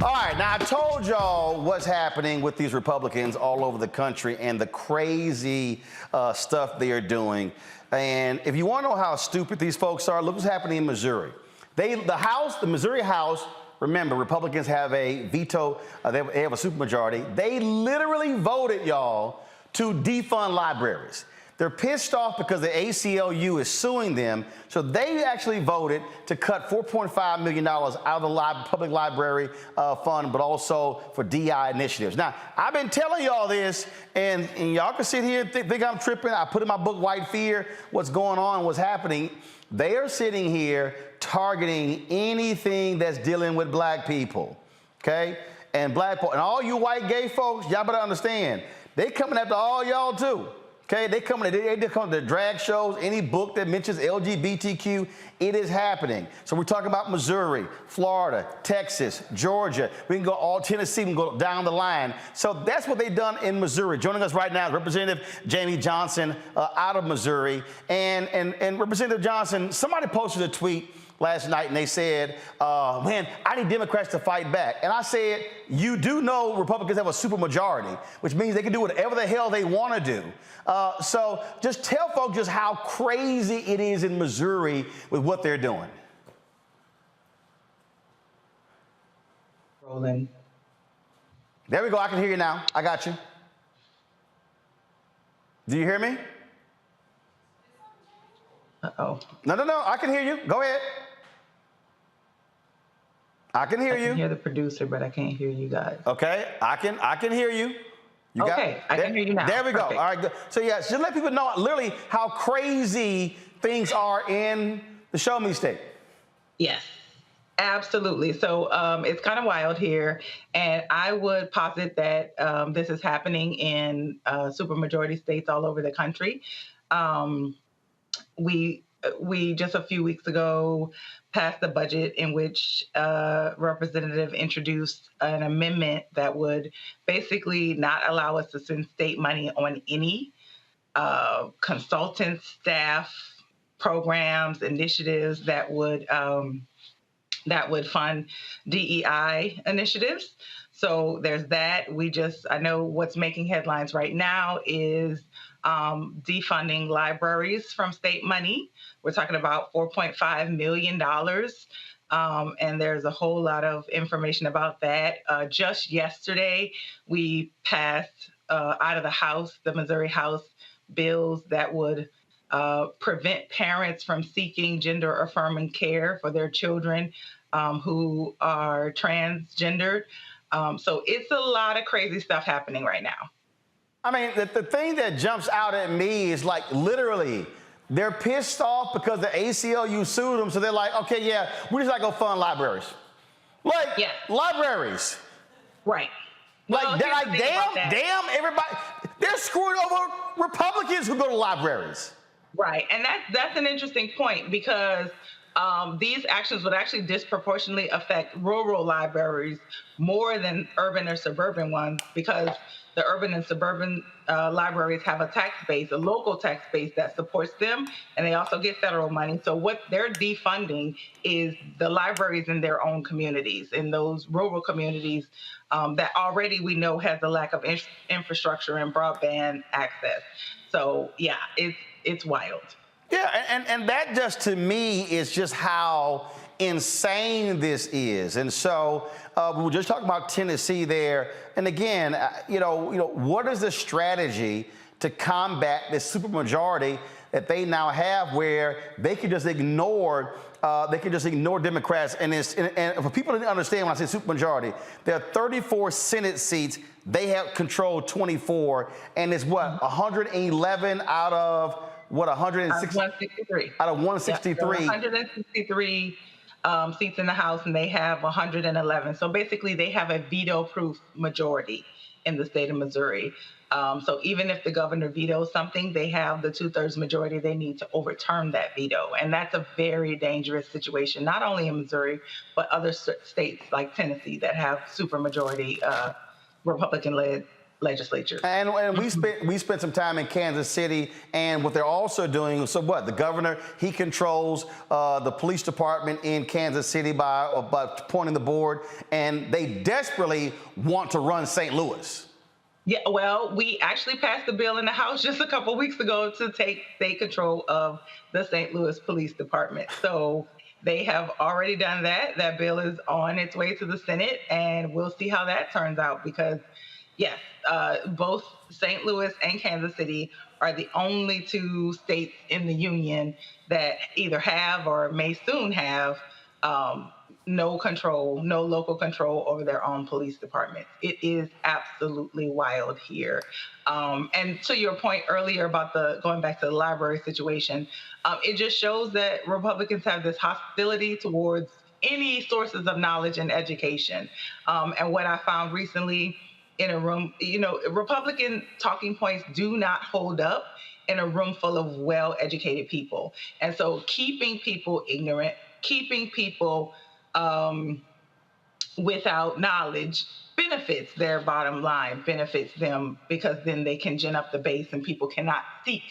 All right, now I told y'all what's happening with these Republicans all over the country and the crazy stuff they are doing. And if you want to know how stupid these folks are, look what's happening in Missouri. The Missouri House, remember, Republicans have a veto, they have a supermajority. They literally voted, y'all, to defund libraries. They're pissed off because the ACLU is suing them, so they actually voted to cut $4.5 million out of the public library fund, but also for DI initiatives. Now, I've been telling y'all this, and y'all can sit here and think I'm tripping. I put in my book, White Fear, what's going on, what's happening. They are sitting here targeting anything that's dealing with black people, okay? And all you white gay folks, y'all better understand, they coming after all y'all too. Okay, they come to drag shows, any book that mentions LGBTQ, it is happening. So we're talking about Missouri, Florida, Texas, Georgia. We can go all Tennessee, we can go down the line. So that's what they've done in Missouri. Joining us right now is Representative Jamie Johnson out of Missouri. And Representative Johnson, somebody posted a tweet last night and they said, man, I need Democrats to fight back. And I said, you do know Republicans have a supermajority, which means they can do whatever the hell they want to do. So just tell folks just how crazy it is in Missouri with what they're doing. Rolling. There we go. I can hear you now. I got you. Do you hear me? Uh-oh. No. I can hear you. Go ahead. I can hear you. I can hear the producer, but I can't hear you guys. Okay. I can hear you. I can hear you now. There we Perfect. go. All right. Good. So yeah, just let people know literally how crazy things are in the Show Me State. Yes, absolutely. So it's kind of wild here, and I would posit that this is happening in supermajority states all over the country. We just a few weeks ago passed a budget in which a representative introduced an amendment that would basically not allow us to spend state money on any consultants, staff, programs, initiatives that would fund DEI initiatives. So there's that. I know what's making headlines right now is defunding libraries from state money. We're talking about $4.5 million. And there's a whole lot of information about that. Just yesterday, we passed out of the House, the Missouri House, bills that would prevent parents from seeking gender-affirming care for their children who are transgendered. So it's a lot of crazy stuff happening right now. I mean, the thing that jumps out at me is like literally they're pissed off because the ACLU sued them. So they're like, okay, yeah, we're just like go fund libraries. Like libraries. Right. Damn, everybody. They're screwing over Republicans who go to libraries. Right, and that's an interesting point because these actions would actually disproportionately affect rural libraries more than urban or suburban ones because the urban and suburban libraries have a local tax base that supports them, and they also get federal money. So what they're defunding is the libraries in their own communities, in those rural communities that already we know has a lack of infrastructure and broadband access. So yeah, it's wild. Yeah, and that just to me is just how insane this is. And so we were just talking about Tennessee there. And again, what is the strategy to combat this supermajority that they now have where they can just ignore Democrats? And for people to understand when I say supermajority, there are 34 Senate seats. They have controlled 24, and it's 111 out of 163. Out of 163. Yeah, 163 seats in the House, and they have 111. So basically, they have a veto-proof majority in the state of Missouri. So even if the governor vetoes something, they have the 2/3 majority they need to overturn that veto. And that's a very dangerous situation, not only in Missouri, but other states like Tennessee that have supermajority Republican-led legislature. And we spent some time in Kansas City, and what they're also doing, so what? The governor, he controls the police department in Kansas City by appointing the board, and they desperately want to run St. Louis. Yeah, well, we actually passed a bill in the House just a couple weeks ago to take state control of the St. Louis Police Department. So they have already done that. That bill is on its way to the Senate, and we'll see how that turns out because, yes, both St. Louis and Kansas City are the only two states in the union that either have or may soon have no local control over their own police departments. It is absolutely wild here. And to your point earlier about going back to the library situation, it just shows that Republicans have this hostility towards any sources of knowledge and education. And what I found recently in a room, Republican talking points do not hold up in a room full of well-educated people. And so keeping people ignorant, keeping people without knowledge benefits their bottom line, benefits them because then they can gin up the base and people cannot seek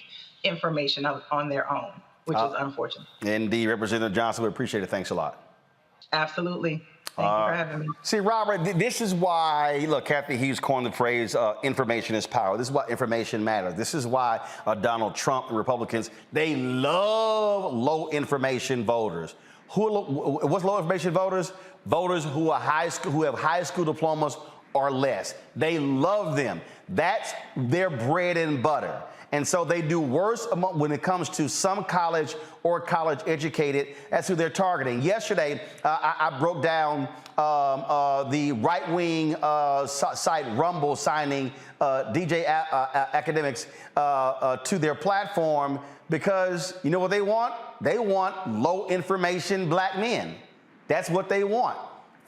information on their own, which is unfortunate. Indeed, Representative Johnson, we appreciate it. Thanks a lot. Absolutely. Thank you for having me. See, Robert, this is why, look, Kathy Hughes coined the phrase information is power. This is why information matters. This is why Donald Trump and Republicans, they love low information voters. What's low information voters? Voters who have high school diplomas or less. They love them. That's their bread and butter. And so they do worse when it comes to some college or college educated. That's who they're targeting. Yesterday, I broke down the right-wing site Rumble signing DJ academics to their platform because you know what they want? They want low information black men. That's what they want.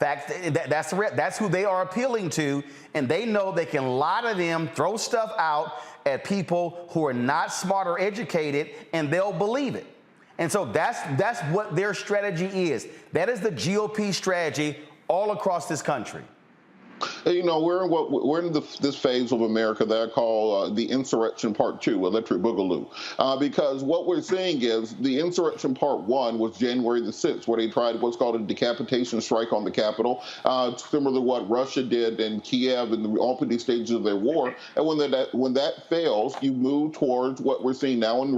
In fact, that's who they are appealing to, and they know they can lie to them, throw stuff out at people who are not smart or educated, and they'll believe it. And so that's what their strategy is. That is the GOP strategy all across this country. We're in this phase of America that I call the insurrection part 2, electric boogaloo, because what we're seeing is the insurrection part 1 was January the 6th, where they tried what's called a decapitation strike on the Capitol, similar to what Russia did in Kiev in the opening stages of their war. And when that fails, you move towards what we're seeing now in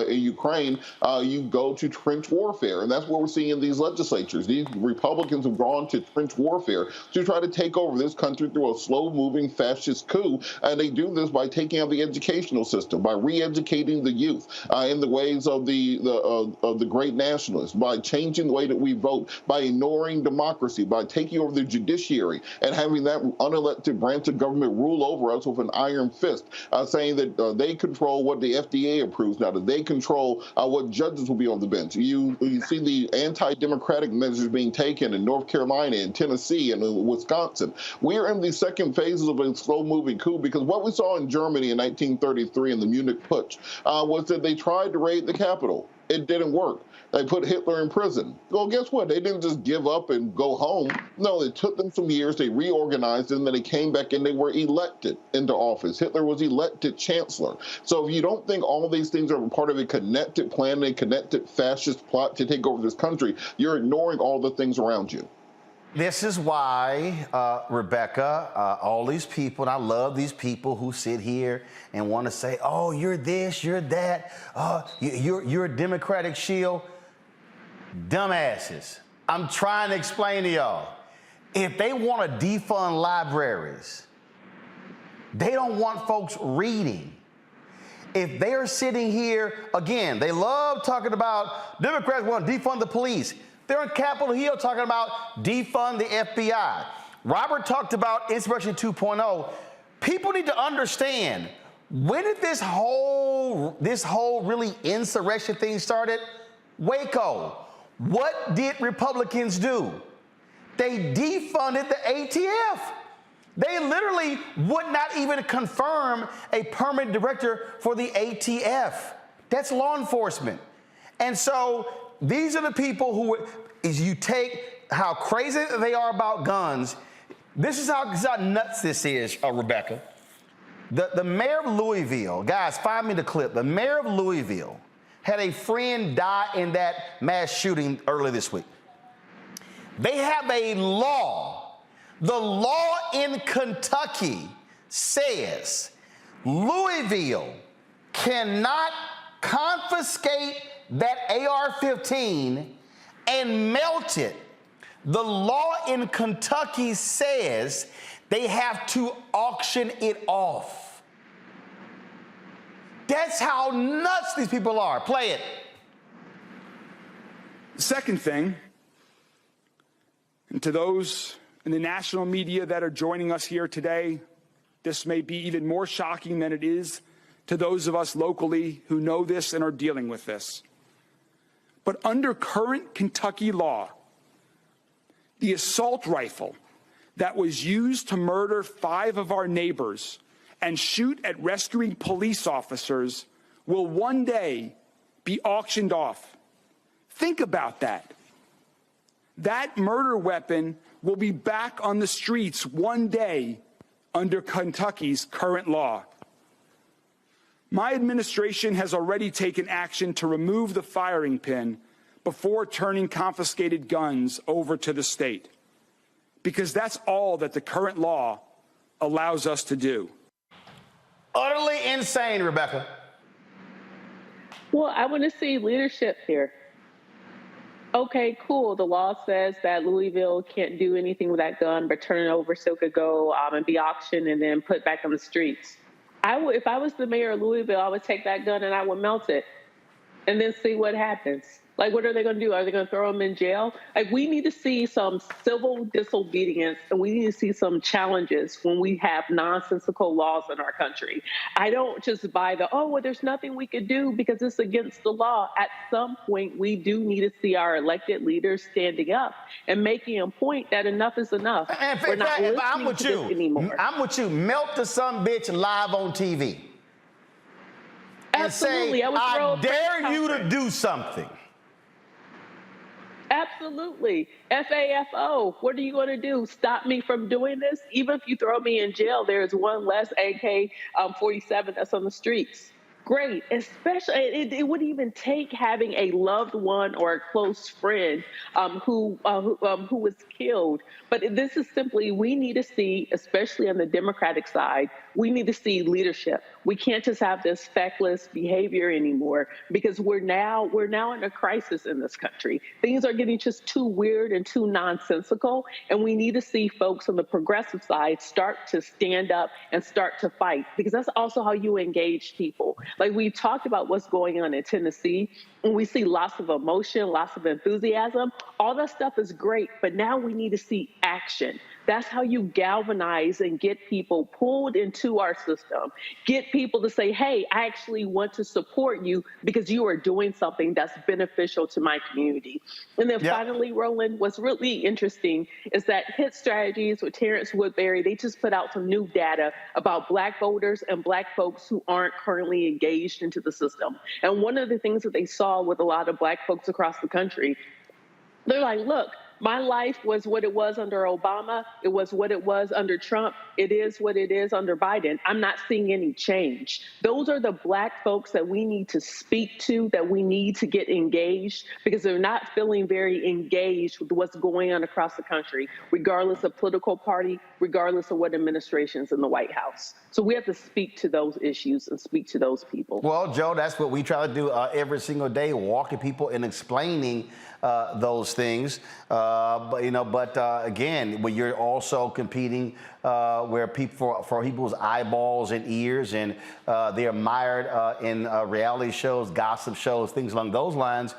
Ukraine. You go to trench warfare, and that's what we're seeing in these legislatures. These Republicans have gone to trench warfare to try to take over this country through a slow-moving fascist coup, and they do this by taking out the educational system, by re-educating the youth in the ways of the great nationalists, by changing the way that we vote, by ignoring democracy, by taking over the judiciary and having that unelected branch of government rule over us with an iron fist, saying that they control what the FDA approves now, that they control what judges will be on the bench. You see the anti-democratic measures being taken in North Carolina and Tennessee and Wisconsin. We're we're in the second phases of a slow-moving coup, because what we saw in Germany in 1933 in the Munich Putsch was that they tried to raid the Capitol. It didn't work. They put Hitler in prison. Well, guess what? They didn't just give up and go home. No, it took them some years. They reorganized, and then they came back and they were elected into office. Hitler was elected chancellor. So if you don't think all these things are part of a connected plan, a connected fascist plot to take over this country, you're ignoring all the things around you. This is why, Rebecca, all these people, and I love these people who sit here and want to say, oh, you're this, you're that, you're a Democratic shield. Dumbasses. I'm trying to explain to y'all. If they want to defund libraries, they don't want folks reading. If they're sitting here, again, they love talking about Democrats want to defund the police. They're on Capitol Hill talking about defund the FBI. Robert talked about Insurrection 2.0. People need to understand, when did this whole really insurrection thing started? Waco. What did Republicans do? They defunded the ATF. They literally would not even confirm a permanent director for the ATF. That's law enforcement. And so these are the people who, is you take how crazy they are about guns. This is how nuts this is, Rebecca. The mayor of Louisville, guys, find me the clip. The mayor of Louisville had a friend die in that mass shooting earlier this week. They have a law. The law in Kentucky says Louisville cannot confiscate that AR-15 and melt it. The law in Kentucky says they have to auction it off. That's how nuts these people are. Play it. Second thing, and to those in the national media that are joining us here today, this may be even more shocking than it is to those of us locally who know this and are dealing with this. But under current Kentucky law, the assault rifle that was used to murder 5 of our neighbors and shoot at rescuing police officers will one day be auctioned off. Think about that. That murder weapon will be back on the streets one day under Kentucky's current law. My administration has already taken action to remove the firing pin before turning confiscated guns over to the state, because that's all that the current law allows us to do. Utterly insane, Rebecca. Well, I want to see leadership here. Okay, cool. The law says that Louisville can't do anything with that gun, but turn it over so it could go and be auctioned and then put back on the streets. If I was the mayor of Louisville, I would take that gun and I would melt it and then see what happens. Like, what are they going to do? Are they going to throw them in jail? Like, we need to see some civil disobedience, and we need to see some challenges when we have nonsensical laws in our country. I don't just buy there's nothing we could do because it's against the law. At some point, we do need to see our elected leaders standing up and making a point that enough is enough. We're not listening to this anymore. I'm with you. Melt the some bitch live on TV. Absolutely. And say, I dare you to do something. Absolutely. FAFO, what are you going to do? Stop me from doing this? Even if you throw me in jail, there's one less AK-47 that's on the streets. Great. Especially, it wouldn't even take having a loved one or a close friend who was killed. But this is simply, we need to see, especially on the Democratic side, we need to see leadership. We can't just have this feckless behavior anymore, because we're now in a crisis in this country. Things are getting just too weird and too nonsensical, and we need to see folks on the progressive side start to stand up and start to fight, because that's also how you engage people. Like, we talked about what's going on in Tennessee, and we see lots of emotion, lots of enthusiasm. All that stuff is great, but now we need to see action. That's how you galvanize and get people pulled into our system, get people to say, hey, I actually want to support you because you are doing something that's beneficial to my community. And then finally, Roland, what's really interesting is that Hit Strategies with Terrence Woodbury, they just put out some new data about Black voters and Black folks who aren't currently engaged into the system. And one of the things that they saw with a lot of Black folks across the country, they're like, look, my life was what it was under Obama. It was what it was under Trump. It is what it is under Biden. I'm not seeing any change. Those are the Black folks that we need to speak to, that we need to get engaged, because they're not feeling very engaged with what's going on across the country, regardless of political party, regardless of what administration's in the White House. So we have to speak to those issues and speak to those people. Well, Joe, that's what we try to do every single day, walking people and explaining those things. Again, when you're also competing where people for people's eyeballs and ears, and they're mired in reality shows, gossip shows, things along those lines,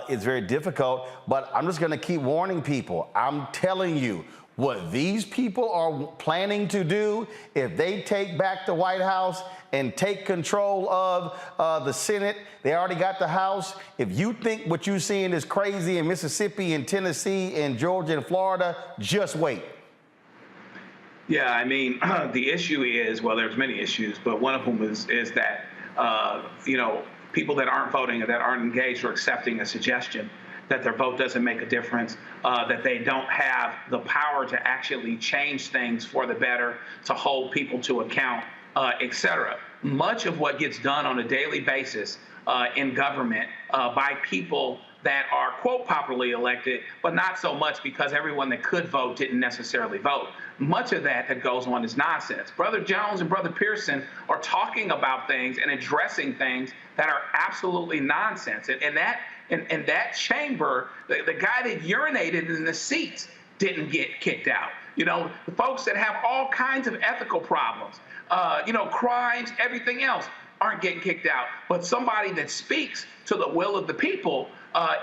it's very difficult. But I'm just going to keep warning people. I'm telling you, what these people are planning to do, if they take back the White House and take control of the Senate, they already got the House. If you think what you're seeing is crazy in Mississippi and Tennessee and Georgia and Florida, just wait. Yeah, I mean, the issue is, well, there's many issues, but one of them is that, people that aren't voting or that aren't engaged or accepting a suggestion that their vote doesn't make a difference, that they don't have the power to actually change things for the better, to hold people to account, et cetera. Much of what gets done on a daily basis in government by people that are, quote, popularly elected, but not so much because everyone that could vote didn't necessarily vote. Much of that goes on is nonsense. Brother Jones and Brother Pearson are talking about things and addressing things that are absolutely nonsense. And that chamber, the guy that urinated in the seats didn't get kicked out. The folks that have all kinds of ethical problems, crimes, everything else, aren't getting kicked out. But somebody that speaks to the will of the people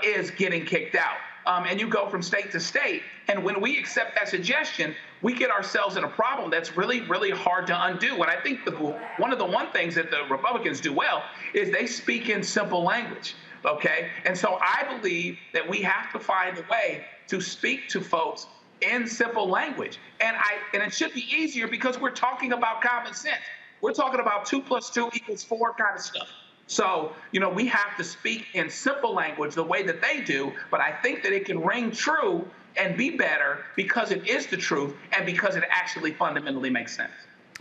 is getting kicked out. And you go from state to state. And when we accept that suggestion, we get ourselves in a problem that's really, really hard to undo. And I think one of the things that the Republicans do well is they speak in simple language. Okay. And so I believe that we have to find a way to speak to folks in simple language. And it should be easier because we're talking about common sense. We're talking about 2 + 2 = 4 kind of stuff. So, we have to speak in simple language the way that they do, but I think that it can ring true and be better because it is the truth and because it actually fundamentally makes sense.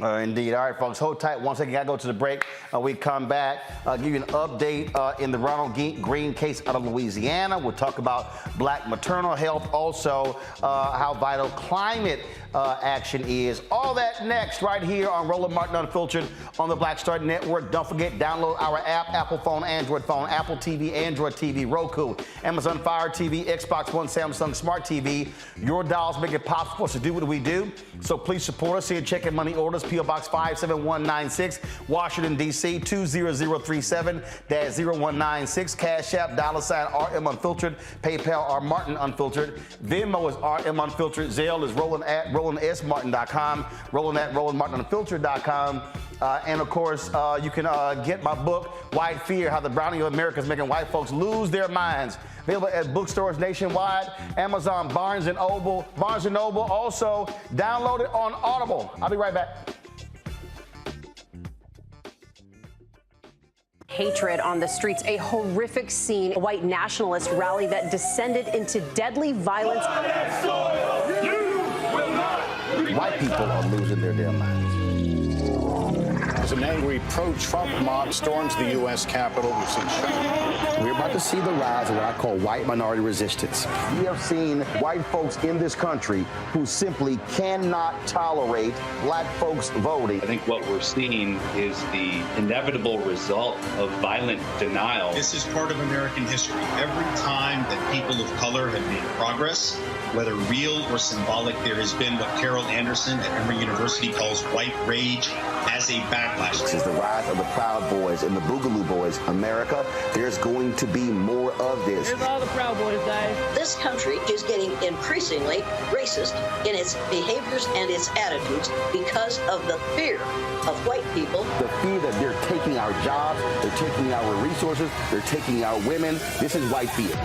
Indeed. All right, folks, hold tight. 1 second, got to go to the break. We come back, give you an update in the Ronald Green case out of Louisiana. We'll talk about Black maternal health, also how vital climate action is. All that next right here on Roland Martin Unfiltered on the Black Star Network. Don't forget, download our app, Apple phone, Android phone, Apple TV, Android TV, Roku, Amazon Fire TV, Xbox One, Samsung Smart TV. Your dolls make it possible for us to do what we do. So please support us here. Check in money orders. P.O. Box 57196, Washington, D.C. 20037-0196. Cash App, $RM Unfiltered. PayPal, R Martin Unfiltered. Venmo is RM Unfiltered. Zelle is Roland@RolandSMartin.com. Roland@RolandMartinUnfiltered.com. And of course, you can get my book, White Fear: How the Browning of America is Making White Folks Lose Their Minds. Available at bookstores nationwide, Amazon, Barnes & Noble. Also, download it on Audible. I'll be right back. Hatred on the streets, a horrific scene, a white nationalist rally that descended into deadly violence. White people are losing their damn minds. As an angry pro-Trump mob storms the U.S. Capitol, we've seen We're about to see the rise of what I call white minority resistance. We have seen white folks in this country who simply cannot tolerate Black folks voting. I think what we're seeing is the inevitable result of violent denial. This is part of American history. Every time that people of color have made progress, whether real or symbolic, there has been what Carol Anderson at Emory University calls white rage as a backdrop. backlash. This is the rise of the Proud Boys and the Boogaloo Boys. America, there's going to be more of this. Here's all the Proud Boys, guys. This country is getting increasingly racist in its behaviors and its attitudes because of the fear of white people. The fear that they're taking our jobs, they're taking our resources, they're taking our women. This is white fear.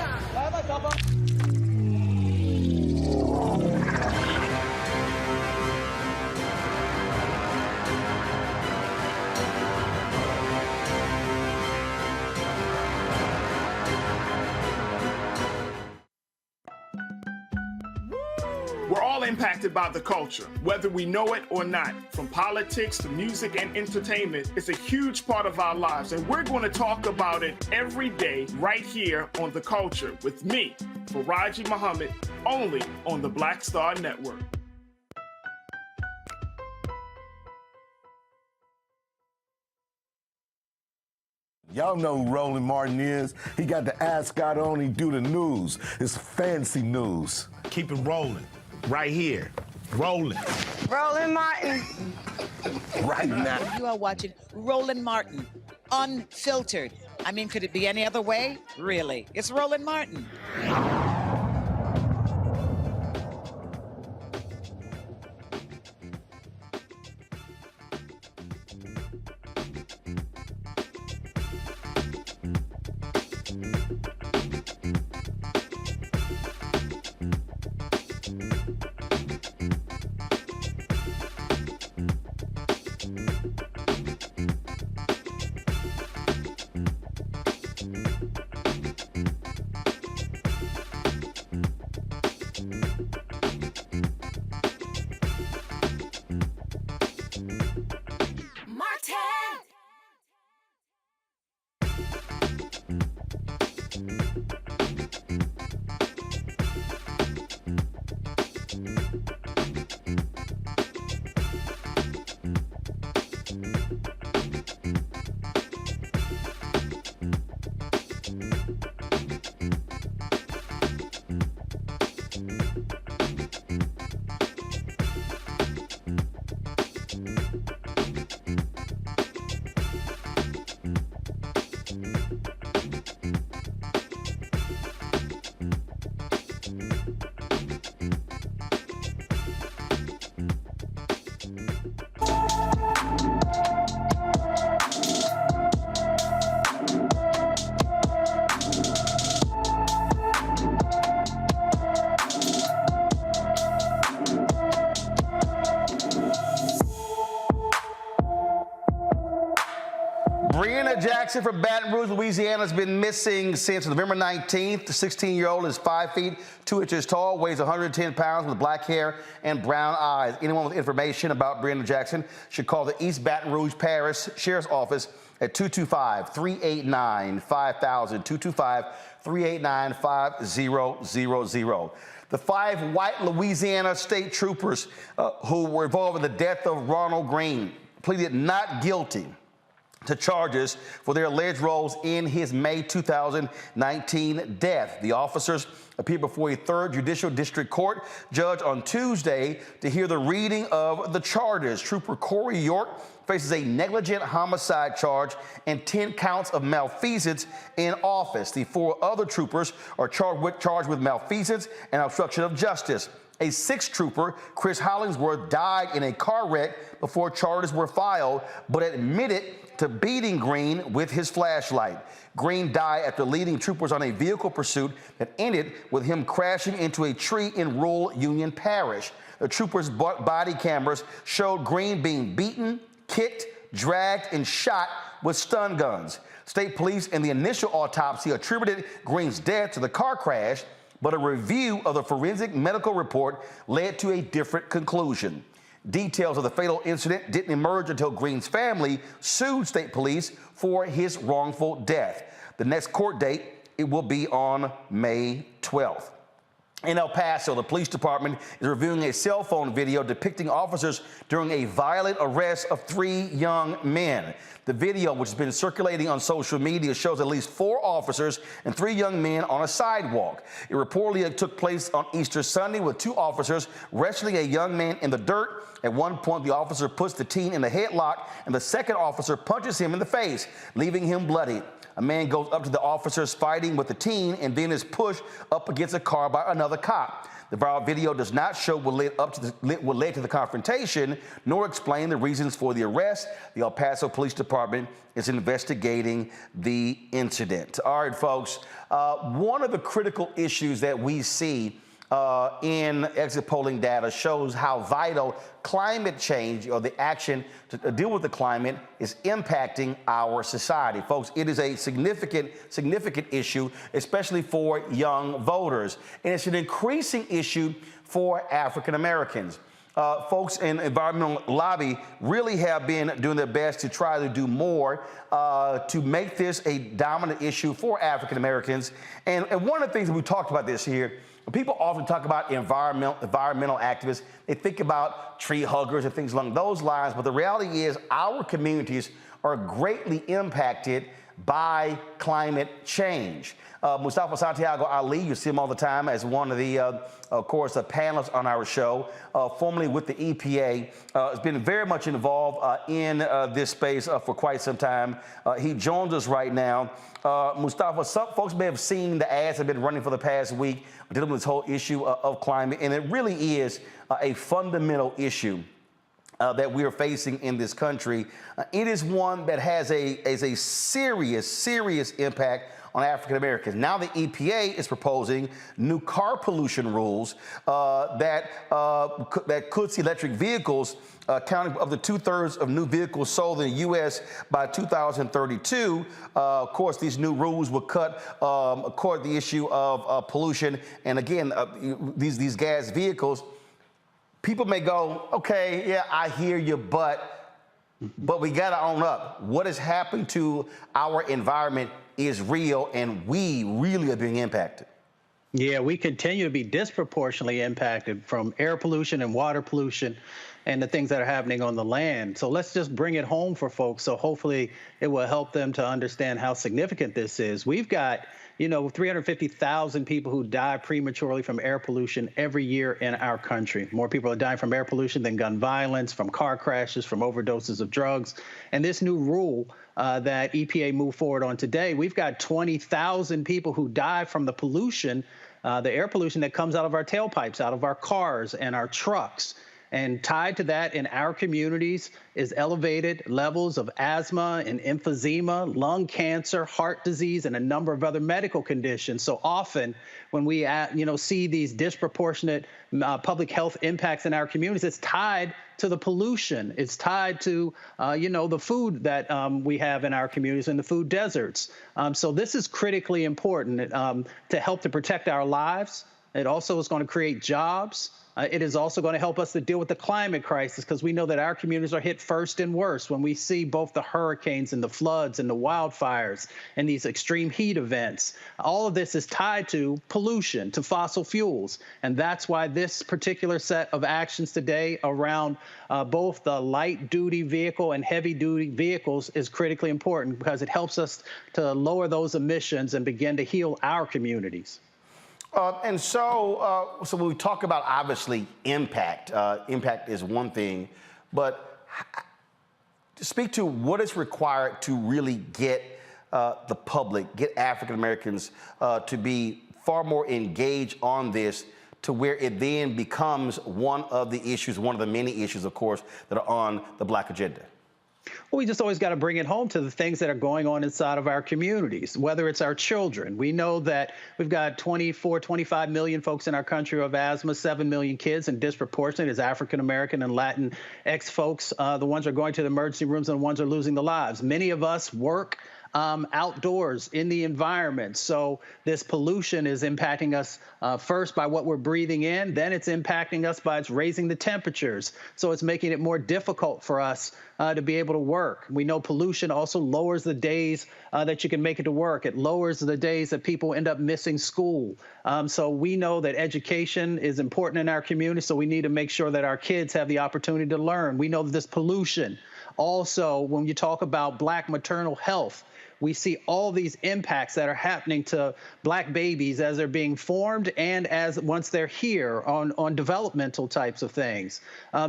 We're all impacted by the culture, whether we know it or not. From politics to music and entertainment, it's a huge part of our lives, and we're going to talk about it every day right here on The Culture with me, Faraji Muhammad, only on the Black Star Network. Y'all know who Roland Martin is. He got the ascot on, he do the news. It's fancy news. Keep it rolling. Right here. Rolling. Roland Martin. Right now. You are watching Roland Martin, unfiltered. I mean, could it be any other way? Really? It's Roland Martin. Jackson from Baton Rouge, Louisiana, has been missing since November 19th. The 16-year-old is 5 feet 2 inches tall, weighs 110 pounds, with black hair and brown eyes. Anyone with information about Breonna Jackson should call the East Baton Rouge Parish Sheriff's Office at 225-389-5000, 225-389-5000. The 5 white Louisiana state troopers who were involved in the death of Ronald Green pleaded not guilty to charges for their alleged roles in his May 2019 death. The officers appeared before a 3rd Judicial District Court judge on Tuesday to hear the reading of the charges. Trooper Corey York faces a negligent homicide charge and 10 counts of malfeasance in office. The 4 other troopers are charged with malfeasance and obstruction of justice. A 6th trooper, Chris Hollingsworth, died in a car wreck before charges were filed, but admitted to beating Green with his flashlight. Green died after leading troopers on a vehicle pursuit that ended with him crashing into a tree in rural Union Parish. The troopers' body cameras showed Green being beaten, kicked, dragged, and shot with stun guns. State police in the initial autopsy attributed Green's death to the car crash, but a review of the forensic medical report led to a different conclusion. Details of the fatal incident didn't emerge until Green's family sued state police for his wrongful death. The next court date, it will be on May 12th. In El Paso, the police department is reviewing a cell phone video depicting officers during a violent arrest of 3 young men. The video, which has been circulating on social media, shows at least 4 officers and 3 young men on a sidewalk. It reportedly took place on Easter Sunday, with 2 officers wrestling a young man in the dirt At one point, the officer puts the teen in a headlock, and the second officer punches him in the face, leaving him bloody. A man goes up to the officers fighting with the teen and then is pushed up against a car by another cop. The viral video does not show what led to the confrontation, nor explain the reasons for the arrest. The El Paso Police Department is investigating the incident. All right, folks, one of the critical issues that we see in exit polling data shows how vital climate change, or the action to deal with the climate, is impacting our society. Folks, it is a significant issue, especially for young voters. And it's an increasing issue for African Americans. Folks in environmental lobby really have been doing their best to try to do more to make this a dominant issue for African Americans. And one of the things that we talked about this here, people often talk about environmental activists. They think about tree huggers and things along those lines, but the reality is our communities are greatly impacted by climate change. Mustafa Santiago Ali, you see him all the time as one of the, of course, the panelists on our show, formerly with the EPA, has been very much involved in this space for quite some time. He joins us right now. Mustafa, some folks may have seen the ads that have been running for the past week dealing with this whole issue of climate, and it really is a fundamental issue that we are facing in this country. It is one that has a serious impact on African Americans. Now the EPA is proposing new car pollution rules that could see electric vehicles accounting for up to 2/3 of new vehicles sold in the U.S. by 2032. Of course, these new rules will cut the issue of pollution. And again, these gas vehicles. People may go, okay, yeah, I hear you, but we got to own up. What has happened to our environment is real, and we really are being impacted. Yeah, we continue to be disproportionately impacted from air pollution and water pollution and the things that are happening on the land. So let's just bring it home for folks. So hopefully it will help them to understand how significant this is. We've got 350,000 people who die prematurely from air pollution every year in our country. More people are dying from air pollution than gun violence, from car crashes, from overdoses of drugs. And this new rule that EPA moved forward on today, we've got 20,000 people who die from the pollution, the air pollution that comes out of our tailpipes, out of our cars and our trucks. And tied to that in our communities is elevated levels of asthma and emphysema, lung cancer, heart disease, and a number of other medical conditions. So often when we see these disproportionate public health impacts in our communities, it's tied to the pollution. It's tied to, the food that we have in our communities and the food deserts. So this is critically important to help to protect our lives. It also is going to create jobs. It is also going to help us to deal with the climate crisis, because we know that our communities are hit first and worst when we see both the hurricanes and the floods and the wildfires and these extreme heat events. All of this is tied to pollution, to fossil fuels. And that's why this particular set of actions today around both the light-duty vehicle and heavy-duty vehicles is critically important, because it helps us to lower those emissions and begin to heal our communities. So when we talk about, obviously, impact is one thing, but to speak to what is required to really get the public, get African Americans to be far more engaged on this, to where it then becomes one of the issues, one of the many issues, of course, that are on the Black agenda. Well, we just always got to bring it home to the things that are going on inside of our communities, whether it's our children. We know that we've got 24, 25 million folks in our country who have asthma, 7 million kids, and disproportionate is African-American and Latinx folks. The ones who are going to the emergency rooms and the ones who are losing their lives. Many of us work outdoors in the environment. So this pollution is impacting us first by what we're breathing in, then it's impacting us by it's raising the temperatures. So it's making it more difficult for us to be able to work. We know pollution also lowers the days that you can make it to work. It lowers the days that people end up missing school. So we know that education is important in our community, so we need to make sure that our kids have the opportunity to learn. We know that this pollution also, when you talk about Black maternal health, we see all these impacts that are happening to Black babies as they're being formed and as once they're here on developmental types of things.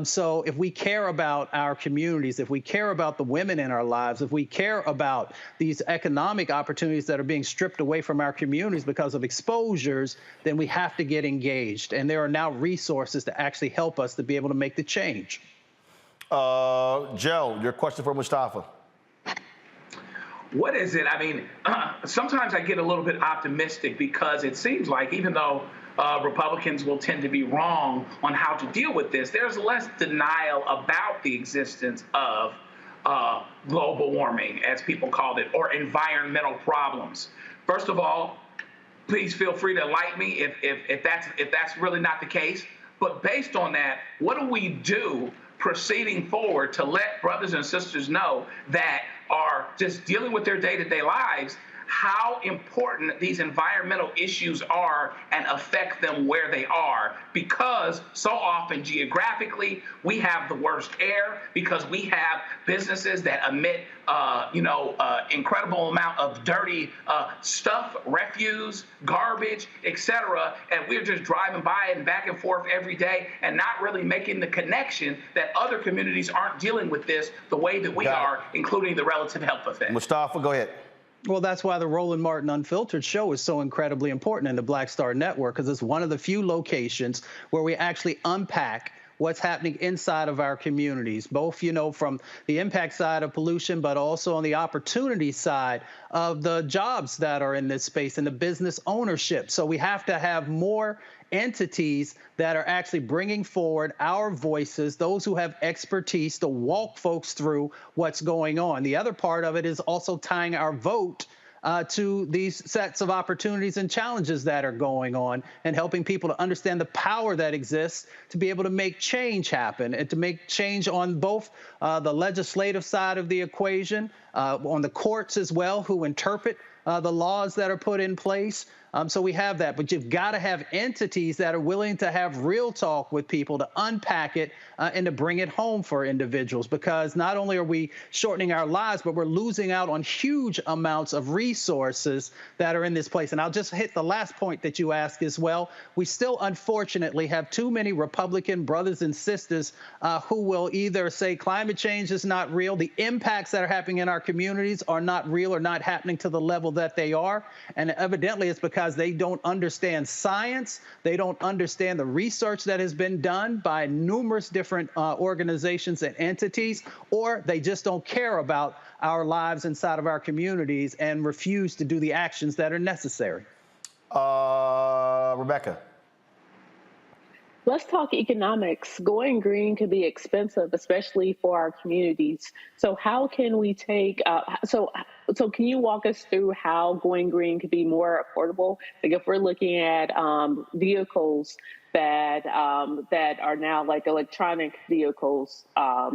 So if we care about our communities, if we care about the women in our lives, if we care about these economic opportunities that are being stripped away from our communities because of exposures, then we have to get engaged. And there are now resources to actually help us to be able to make the change. Joe, your question for Mustafa. What is it? I mean, sometimes I get a little bit optimistic because it seems like even though Republicans will tend to be wrong on how to deal with this, there's less denial about the existence of global warming, as people called it, or environmental problems. First of all, please feel free to enlighten me if that's really not the case. But based on that, what do we do proceeding forward to let brothers and sisters know that are just dealing with their day-to-day lives how important these environmental issues are and affect them where they are? Because so often geographically we have the worst air because we have businesses that emit incredible amount of dirty stuff, refuse, garbage, etc. And we're just driving by it and back and forth every day and not really making the connection that other communities aren't dealing with this the way that we are, including the relative health effects. Mustafa, go ahead. Well, that's why the Roland Martin Unfiltered show is so incredibly important in the Black Star Network, because it's one of the few locations where we actually unpack what's happening inside of our communities, both, from the impact side of pollution, but also on the opportunity side of the jobs that are in this space and the business ownership. So we have to have more entities that are actually bringing forward our voices, those who have expertise to walk folks through what's going on. The other part of it is also tying our vote to these sets of opportunities and challenges that are going on and helping people to understand the power that exists to be able to make change happen and to make change on both the legislative side of the equation, on the courts as well, who interpret the laws that are put in place. So we have that, but you've got to have entities that are willing to have real talk with people to unpack it and to bring it home for individuals, because not only are we shortening our lives, but we're losing out on huge amounts of resources that are in this place. And I'll just hit the last point that you asked as well. We still, unfortunately, have too many Republican brothers and sisters who will either say climate change is not real, the impacts that are happening in our communities are not real or not happening to the level that they are. And evidently it's because they don't understand science. They don't understand the research that has been done by numerous different organizations and entities, or they just don't care about our lives inside of our communities and refuse to do the actions that are necessary. Rebecca. Let's talk economics. Going green can be expensive, especially for our communities. So how can we take, so can you walk us through how going green could be more affordable? Like if we're looking at vehicles that are now like electronic vehicles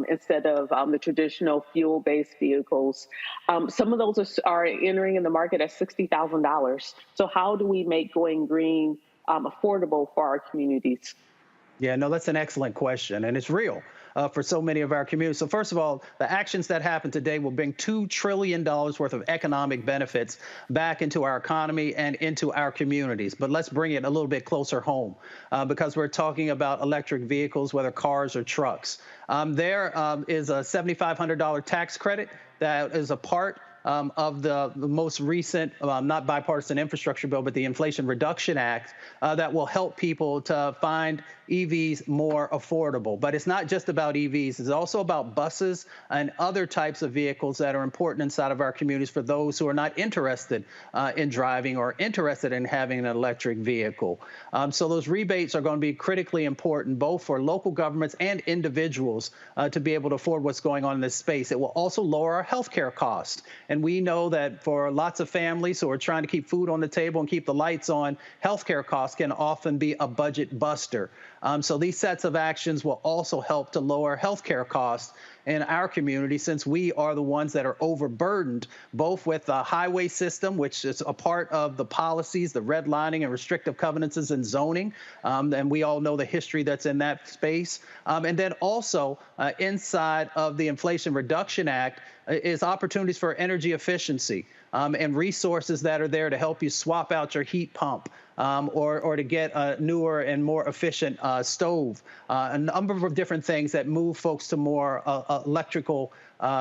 instead of the traditional fuel-based vehicles. Some of those are entering in the market at $60,000. So how do we make going green affordable for our communities? Yeah, no, that's an excellent question, and it's real for so many of our communities. So first of all, the actions that happen today will bring $2 trillion worth of economic benefits back into our economy and into our communities. But let's bring it a little bit closer home because we're talking about electric vehicles, whether cars or trucks. There is a $7,500 tax credit that is a part of the most recent, not bipartisan infrastructure bill, but the Inflation Reduction Act that will help people to find EVs more affordable. But it's not just about EVs. It's also about buses and other types of vehicles that are important inside of our communities for those who are not interested in driving or interested in having an electric vehicle. So those rebates are going to be critically important, both for local governments and individuals to be able to afford what's going on in this space. It will also lower our healthcare costs. And we know that for lots of families who are trying to keep food on the table and keep the lights on, healthcare costs can often be a budget buster. So these sets of actions will also help to lower healthcare costs in our community, since we are the ones that are overburdened, both with the highway system, which is a part of the policies, the redlining and restrictive covenants and zoning. And we all know the history that's in that space. And then also inside of the Inflation Reduction Act is opportunities for energy efficiency. and resources that are there to help you swap out your heat pump. Or to get a newer and more efficient stove, a number of different things that move folks to more electrical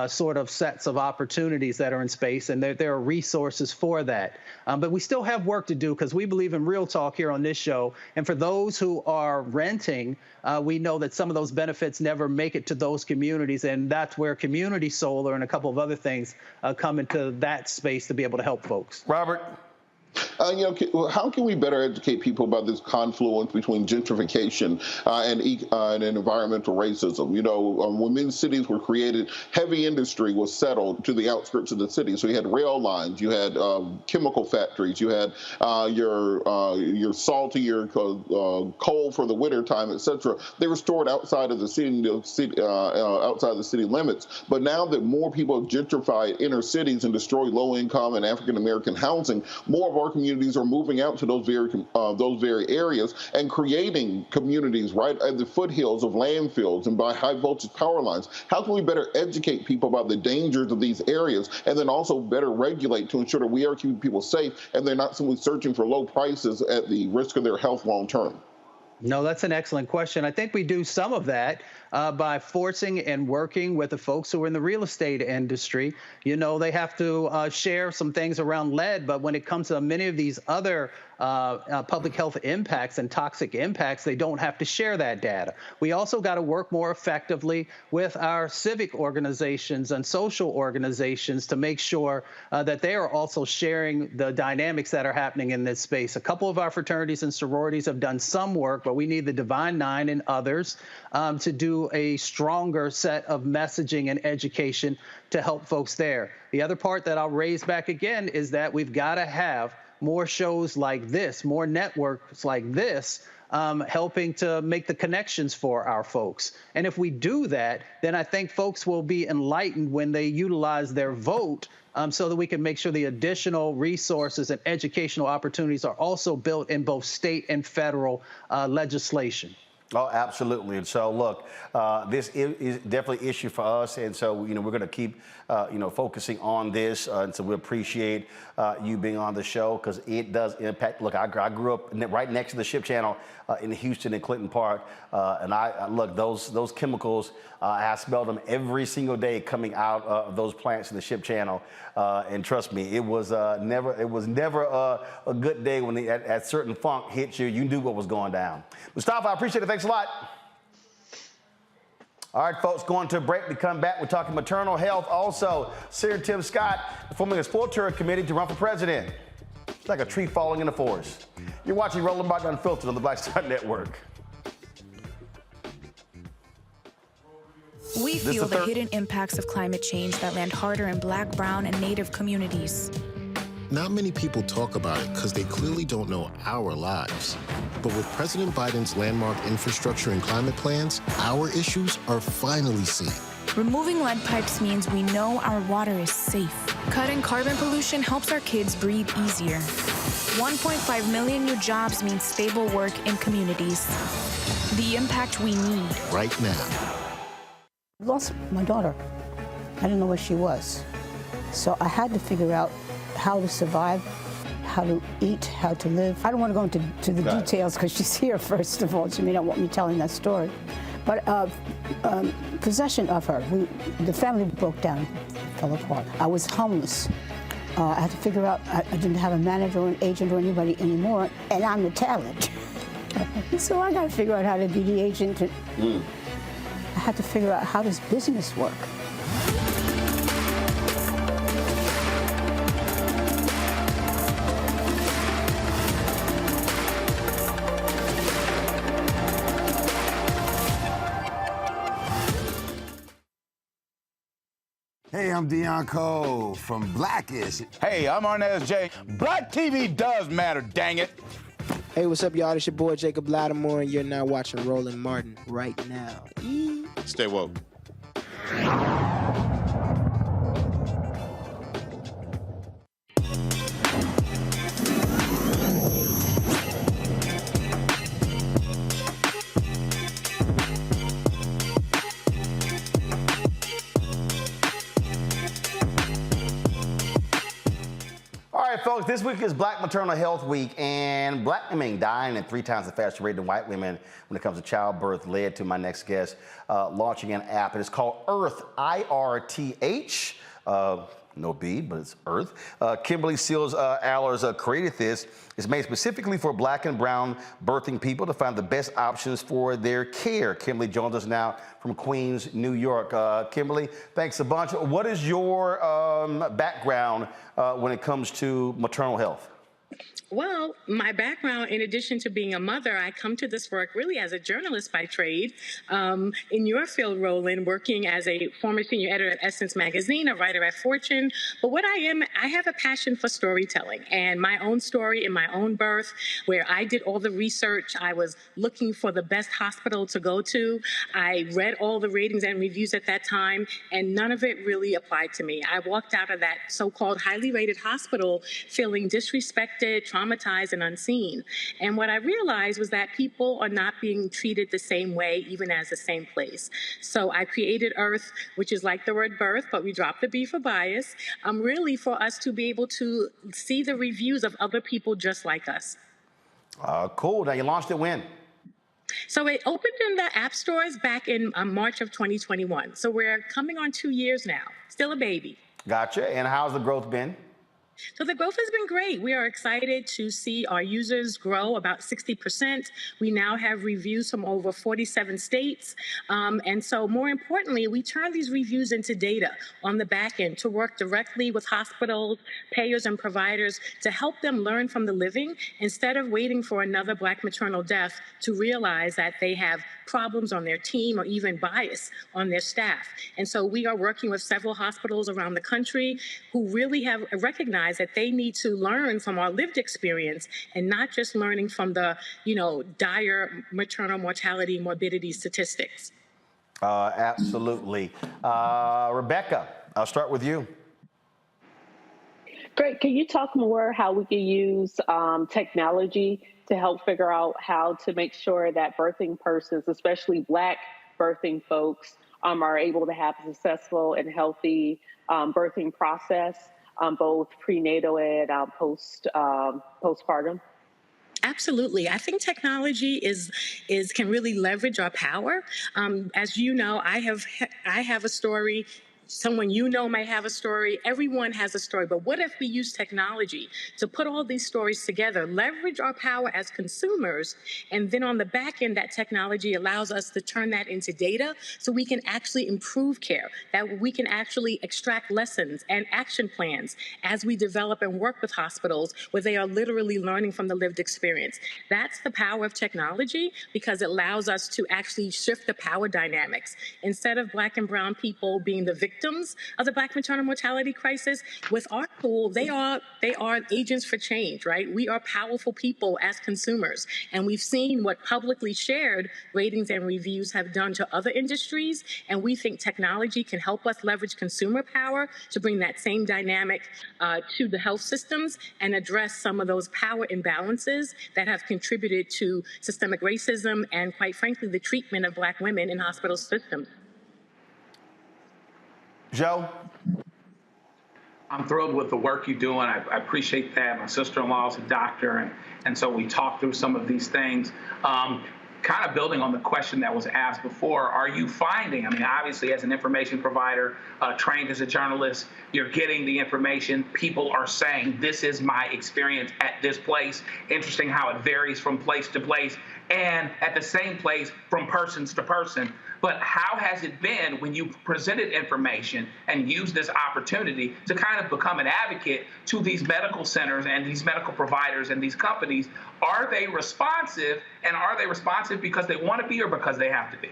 sort of sets of opportunities that are in space, and there are resources for that. But we still have work to do because we believe in real talk here on this show. And for those who are renting, we know that some of those benefits never make it to those communities, and that's where community solar and a couple of other things come into that space to be able to help folks. Robert? How can we better educate people about this confluence between gentrification and environmental racism? When many cities were created, heavy industry was settled to the outskirts of the city. So you had rail lines, you had chemical factories, you had your saltier coal for the winter time, etc. They were stored outside of the city, outside the city limits. But now that more people have gentrified inner cities and destroyed low-income and African-American housing, more of our communities are moving out to those very areas and creating communities right at the foothills of landfills and by high voltage power lines. How can we better educate people about the dangers of these areas and then also better regulate to ensure that we are keeping people safe and they're not simply searching for low prices at the risk of their health long term? No, that's an excellent question. I think we do some of that by forcing and working with the folks who are in the real estate industry. They have to share some things around lead, but when it comes to many of these other public health impacts and toxic impacts, they don't have to share that data. We also got to work more effectively with our civic organizations and social organizations to make sure that they are also sharing the dynamics that are happening in this space. A couple of our fraternities and sororities have done some work, but we need the Divine Nine and others to do a stronger set of messaging and education to help folks there. The other part that I'll raise back again is that we've got to have more shows like this, more networks like this, helping to make the connections for our folks. And if we do that, then I think folks will be enlightened when they utilize their vote so that we can make sure the additional resources and educational opportunities are also built in both state and federal legislation. Oh, absolutely. And so, look, this is definitely an issue for us. And so, we're going to keep, focusing on this. And so we appreciate you being on the show because it does impact. Look, I grew up right next to the Ship Channel in Houston and Clinton Park. And look, those chemicals, I smelled them every single day coming out of those plants in the Ship Channel. And trust me, it was never a good day when that certain funk hit you. You knew what was going down. Mustafa, I appreciate it. Thanks a lot. All right, folks, going to a break. We come back. We're talking maternal health. Also, Senator Tim Scott forming a exploratory committee to run for president. It's like a tree falling in the forest. You're watching Roland Martin Unfiltered on the Black Star Network. We feel the hidden impacts of climate change that land harder in Black, Brown, and Native communities. Not many people talk about it because they clearly don't know our lives. But with President Biden's landmark infrastructure and climate plans, our issues are finally seen. Removing lead pipes means we know our water is safe. Cutting carbon pollution helps our kids breathe easier. 1.5 million new jobs means stable work in communities. The impact we need. Right now. I lost my daughter. I didn't know where she was. So I had to figure out how to survive, how to eat, how to live. I don't want to go into the details because she's here, first of all. She may not want me telling that story. But possession of her, the family broke down, fell apart. I was homeless. I had to figure out, I didn't have a manager or an agent or anybody anymore, and I'm the talent. So I got to figure out how to be the agent. I had to figure out how does business work. Hey, I'm Deion Cole from Blackish. Hey, I'm Arnez J. Black TV does matter, dang it. Hey, what's up, y'all? It's your boy Jacob Lattimore, and you're now watching Roland Martin right now. Stay woke. right, folks, this week is Black Maternal Health Week, and black women dying at 3 times the faster rate than white women when it comes to childbirth led to my next guest launching an app. It is called Earth, IRTH. No B, but it's Earth. Kimberly Seals Allers created this. It's made specifically for black and brown birthing people to find the best options for their care. Kimberly joins us now from Queens, New York. Kimberly, thanks a bunch. What is your background when it comes to maternal health? Well, my background, in addition to being a mother, I come to this work really as a journalist by trade. In your field, Roland, working as a former senior editor at Essence Magazine, a writer at Fortune. But what I have a passion for storytelling and my own story in my own birth, where I did all the research. I was looking for the best hospital to go to. I read all the ratings and reviews at that time, and none of it really applied to me. I walked out of that so-called highly rated hospital feeling disrespected, traumatized, and unseen. And what I realized was that people are not being treated the same way, even as the same place. So I created Earth, which is like the word birth, but we dropped the B for bias, really for us to be able to see the reviews of other people just like us. Cool. Now, you launched it when? So it opened in the app stores back in March of 2021. So we're coming on 2 years now. Still a baby. Gotcha. And how's the growth been? So the growth has been great. We are excited to see our users grow about 60%. We now have reviews from over 47 states. And so more importantly, we turn these reviews into data on the back end to work directly with hospitals, payers, and providers to help them learn from the living instead of waiting for another Black maternal death to realize that they have problems on their team or even bias on their staff. And so we are working with several hospitals around the country who really have recognized that they need to learn from our lived experience and not just learning from the, dire maternal mortality, morbidity statistics. Absolutely. Rebecca, I'll start with you. Great. Can you talk more how we can use technology to help figure out how to make sure that birthing persons, especially Black birthing folks, are able to have a successful and healthy birthing process, both prenatal and postpartum? Absolutely. I think technology can really leverage our power. As you know, I have a story. Someone may have a story. Everyone has a story. But what if we use technology to put all these stories together, leverage our power as consumers, and then on the back end, that technology allows us to turn that into data so we can actually improve care, that we can actually extract lessons and action plans as we develop and work with hospitals where they are literally learning from the lived experience. That's the power of technology because it allows us to actually shift the power dynamics. Instead of Black and brown people being the victims of the Black maternal mortality crisis, with our tool, they are agents for change, right? We are powerful people as consumers, and we've seen what publicly shared ratings and reviews have done to other industries, and we think technology can help us leverage consumer power to bring that same dynamic to the health systems and address some of those power imbalances that have contributed to systemic racism and, quite frankly, the treatment of Black women in hospital systems. Joe? I'm thrilled with the work you're doing. I appreciate that. My sister-in-law is a doctor, and so we talked through some of these things. Kind of building on the question that was asked before, are you finding, obviously as an information provider, trained as a journalist, you're getting the information. People are saying, this is my experience at this place. Interesting how it varies from place to place and at the same place from persons to person. But how has it been when you presented information and used this opportunity to kind of become an advocate to these medical centers and these medical providers and these companies? Are they responsive, and are they responsive because they want to be or because they have to be?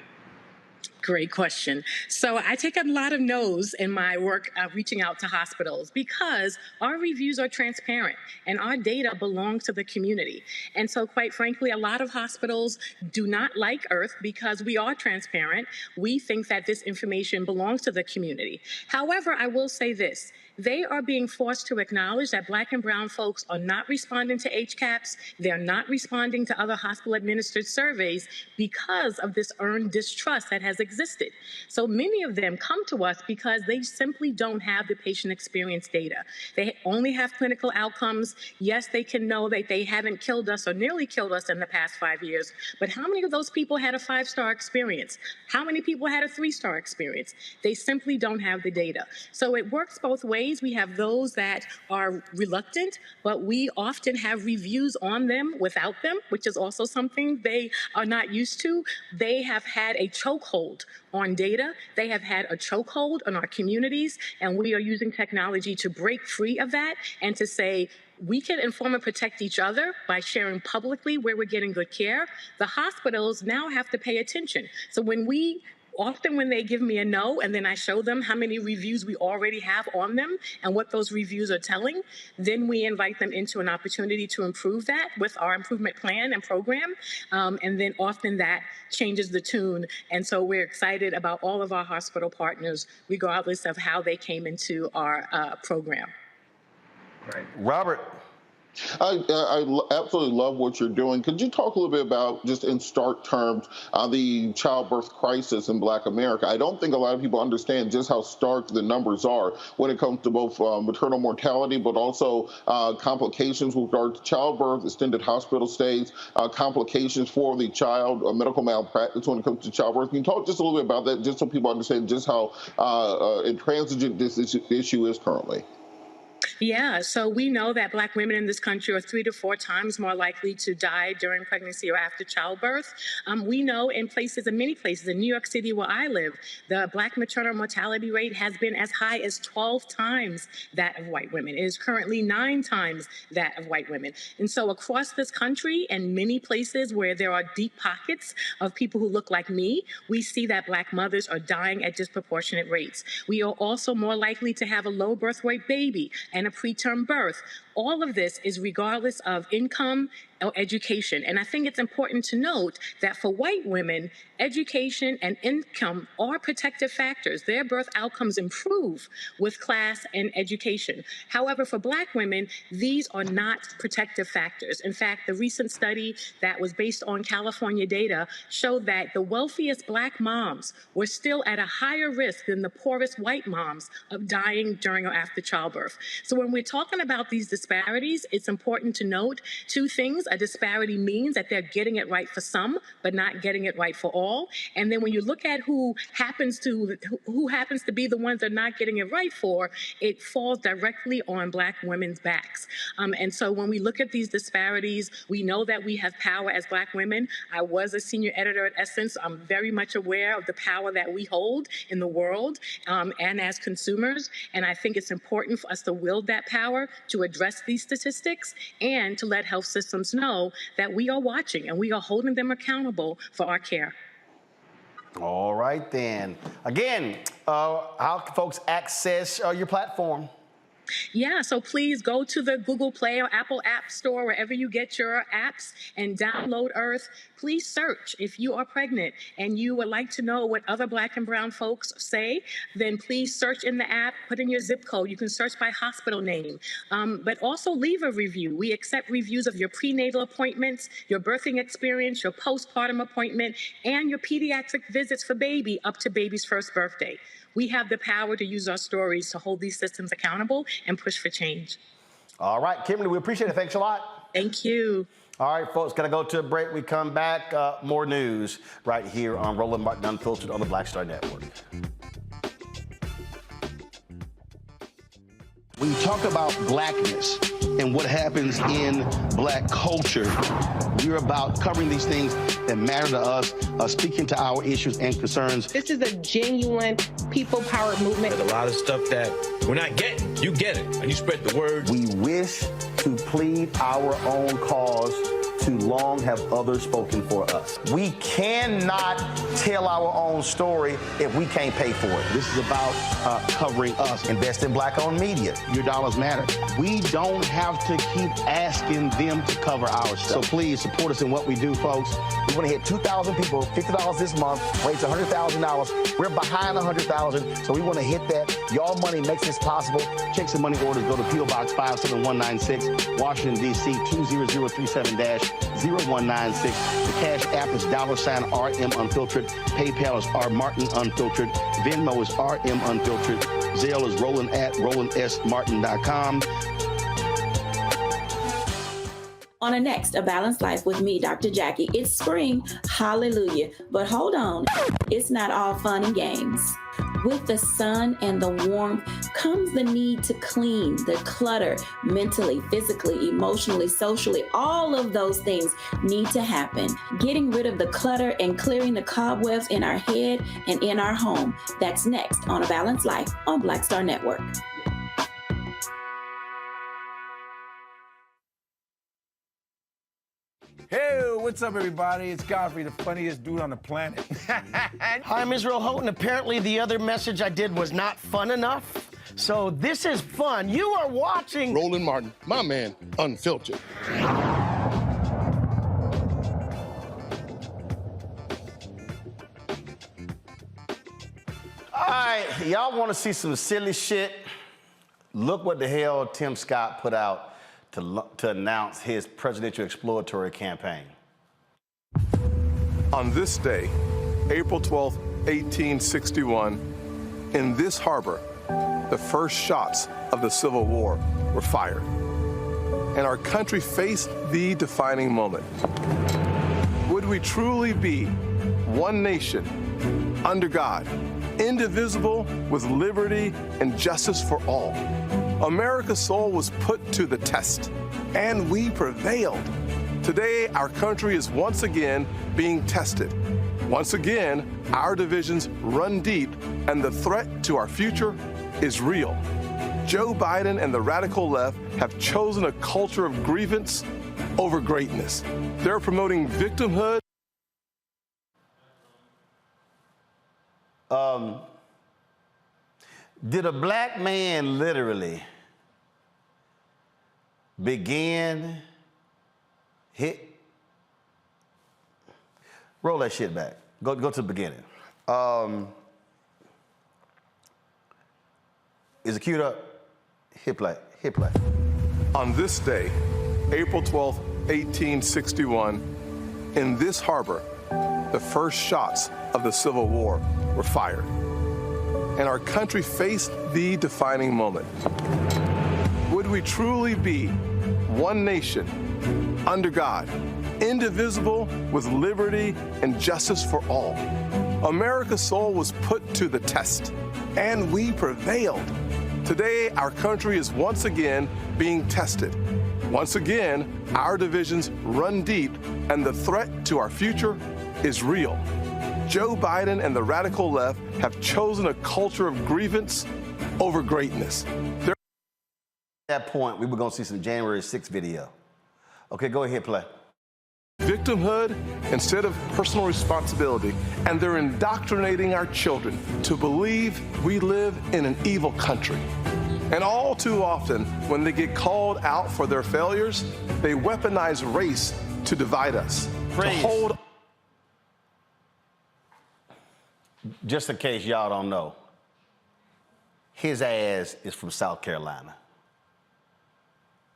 Great question. So I take a lot of no's in my work reaching out to hospitals because our reviews are transparent and our data belongs to the community. And so quite frankly, a lot of hospitals do not like Earth because we are transparent. We think that this information belongs to the community. However, I will say this. they are being forced to acknowledge that Black and brown folks are not responding to HCAHPS. They're not responding to other hospital-administered surveys because of this earned distrust that has existed. So many of them come to us because they simply don't have the patient experience data. They only have clinical outcomes. Yes, they can know that they haven't killed us or nearly killed us in the past 5 years, but how many of those people had a 5-star experience? How many people had a 3-star experience? They simply don't have the data. So it works both ways. We have those that are reluctant, but we often have reviews on them without them, which is also something they are not used to. They have had a chokehold on data. They have had a chokehold on our communities, and we are using technology to break free of that and to say, we can inform and protect each other by sharing publicly where we're getting good care. The hospitals now have to pay attention. So when they give me a no, and then I show them how many reviews we already have on them and what those reviews are telling, then we invite them into an opportunity to improve that with our improvement plan and program. And then often that changes the tune. And so we're excited about all of our hospital partners, regardless of how they came into our program. Right. Robert. I absolutely love what you're doing. Could you talk a little bit about, just in stark terms, the childbirth crisis in Black America? I don't think a lot of people understand just how stark the numbers are when it comes to both maternal mortality, but also complications with regard to childbirth, extended hospital stays, complications for the child, medical malpractice when it comes to childbirth. Can you talk just a little bit about that, just so people understand just how intransigent this issue is currently? Yeah, so we know that Black women in this country are 3 to 4 times more likely to die during pregnancy or after childbirth. We know in many places, in New York City where I live, the Black maternal mortality rate has been as high as 12 times that of white women. It is currently 9 times that of white women. And so across this country and many places where there are deep pockets of people who look like me, we see that Black mothers are dying at disproportionate rates. We are also more likely to have a low birth weight baby and a preterm birth. All of this is regardless of income or education. And I think it's important to note that for white women, education and income are protective factors. Their birth outcomes improve with class and education. However, for Black women, these are not protective factors. In fact, the recent study that was based on California data showed that the wealthiest Black moms were still at a higher risk than the poorest white moms of dying during or after childbirth. So when we're talking about these disparities, it's important to note 2 things. A disparity means that they're getting it right for some, but not getting it right for all. And then when you look at who happens to be the ones they're not getting it right for, it falls directly on Black women's backs. And so when we look at these disparities, we know that we have power as Black women. I was a senior editor at Essence. I'm very much aware of the power that we hold in the world and as consumers. And I think it's important for us to wield that power to address these statistics and to let health systems know that we are watching and we are holding them accountable for our care. All right, then. Again, how can folks access your platform? Yeah, so please go to the Google Play or Apple App Store, wherever you get your apps, and download Earth. Please search. If you are pregnant and you would like to know what other Black and brown folks say, then please search in the app, put in your zip code. You can search by hospital name, but also leave a review. We accept reviews of your prenatal appointments, your birthing experience, your postpartum appointment, and your pediatric visits for baby up to baby's first birthday. We have the power to use our stories to hold these systems accountable and push for change. All right, Kimberly, we appreciate it. Thanks a lot. Thank you. All right, folks, gotta go to a break. We come back, more news right here on Roland Martin Unfiltered on the Black Star Network. When you talk about blackness and what happens in Black culture, we're about covering these things that matter to us, speaking to our issues and concerns. This is a genuine people-powered movement. There's a lot of stuff that we're not getting. You get it, and you spread the word. We wish to plead our own cause too long have others spoken for us. We cannot tell our own story if we can't pay for it. This is about covering us. Invest in black-owned media. Your dollars matter. We don't have to keep asking them to cover our stuff. So please support us in what we do, folks. We want to hit 2,000 people, $50 this month, raise $100,000. We're behind 100,000, so we want to hit that. Y'all money makes this possible. Checks and money orders go to P.O. Box 57196, Washington, D.C. 20037-0196. The Cash App is $RM Unfiltered. PayPal is R Martin Unfiltered. Venmo is RM Unfiltered. Zelle is Roland@RolandSMartin.com. On a next, A Balanced Life with me, Dr. Jackie. It's spring, hallelujah. But hold on, it's not all fun and games. With the sun and the warmth comes the need to clean, the clutter, mentally, physically, emotionally, socially. All of those things need to happen. Getting rid of the clutter and clearing the cobwebs in our head and in our home. That's next on A Balanced Life on Black Star Network. Hey, what's up, everybody? It's Godfrey, the funniest dude on the planet. Hi, I'm Israel Houghton. Apparently, the other message I did was not fun enough. So this is fun. You are watching Roland Martin, my man, Unfiltered. All right, y'all want to see some silly shit? Look what the hell Tim Scott put out to announce his presidential exploratory campaign. On this day, April 12, 1861, in this harbor, the first shots of the Civil War were fired, and our country faced the defining moment. Would we truly be one nation, under God, indivisible, with liberty and justice for all? America's soul was put to the test, and we prevailed. Today, our country is once again being tested. Once again, our divisions run deep, and the threat to our future is real. Joe Biden and the radical left have chosen a culture of grievance over greatness. They're promoting victimhood. Did a black man literally begin roll that shit back. Go to the beginning. Is it queued up? Hit play. On this day, April 12, 1861, in this harbor, the first shots of the Civil War were fired, and our country faced the defining moment. Would we truly be one nation, under God, indivisible, with liberty and justice for all? America's soul was put to the test, and we prevailed. Today, our country is once again being tested. Once again, our divisions run deep, and the threat to our future is real. Joe Biden and the radical left have chosen a culture of grievance over greatness. At that point, we were going to see some January 6th video. Okay, go ahead, play. Victimhood instead of personal responsibility, and they're indoctrinating our children to believe we live in an evil country. And all too often, when they get called out for their failures, they weaponize race to divide us. Praise. To hold. Just in case y'all don't know, his ass is from South Carolina.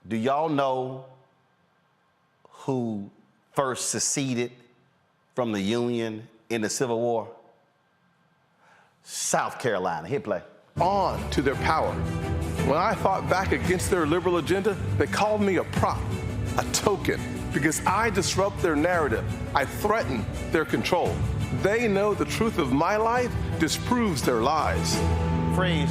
Do y'all know who first seceded from the Union in the Civil War? South Carolina. Hit play. On to their power. When I fought back against their liberal agenda, they called me a prop, a token, because I disrupt their narrative. I threaten their control. They know the truth of my life disproves their lies. Freeze.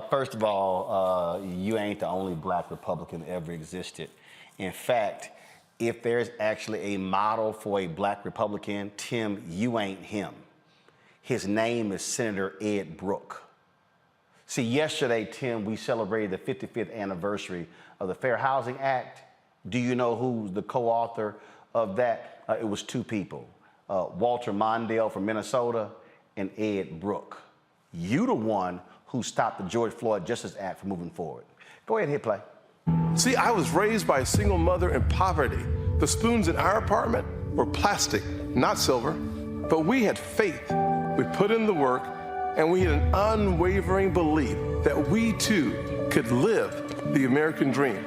First of all, you ain't the only black Republican that ever existed. In fact, if there's actually a model for a black Republican, Tim, you ain't him. His name is Senator Ed Brooke. See, yesterday, Tim, we celebrated the 55th anniversary of the Fair Housing Act. Do you know who's the co-author of that? It was two people, Walter Mondale from Minnesota and Ed Brooke. You the one who stopped the George Floyd Justice Act from moving forward. Go ahead and hit play. See, I was raised by a single mother in poverty. The spoons in our apartment were plastic, not silver, but we had faith. We put in the work, and we had an unwavering belief that we too could live the American dream.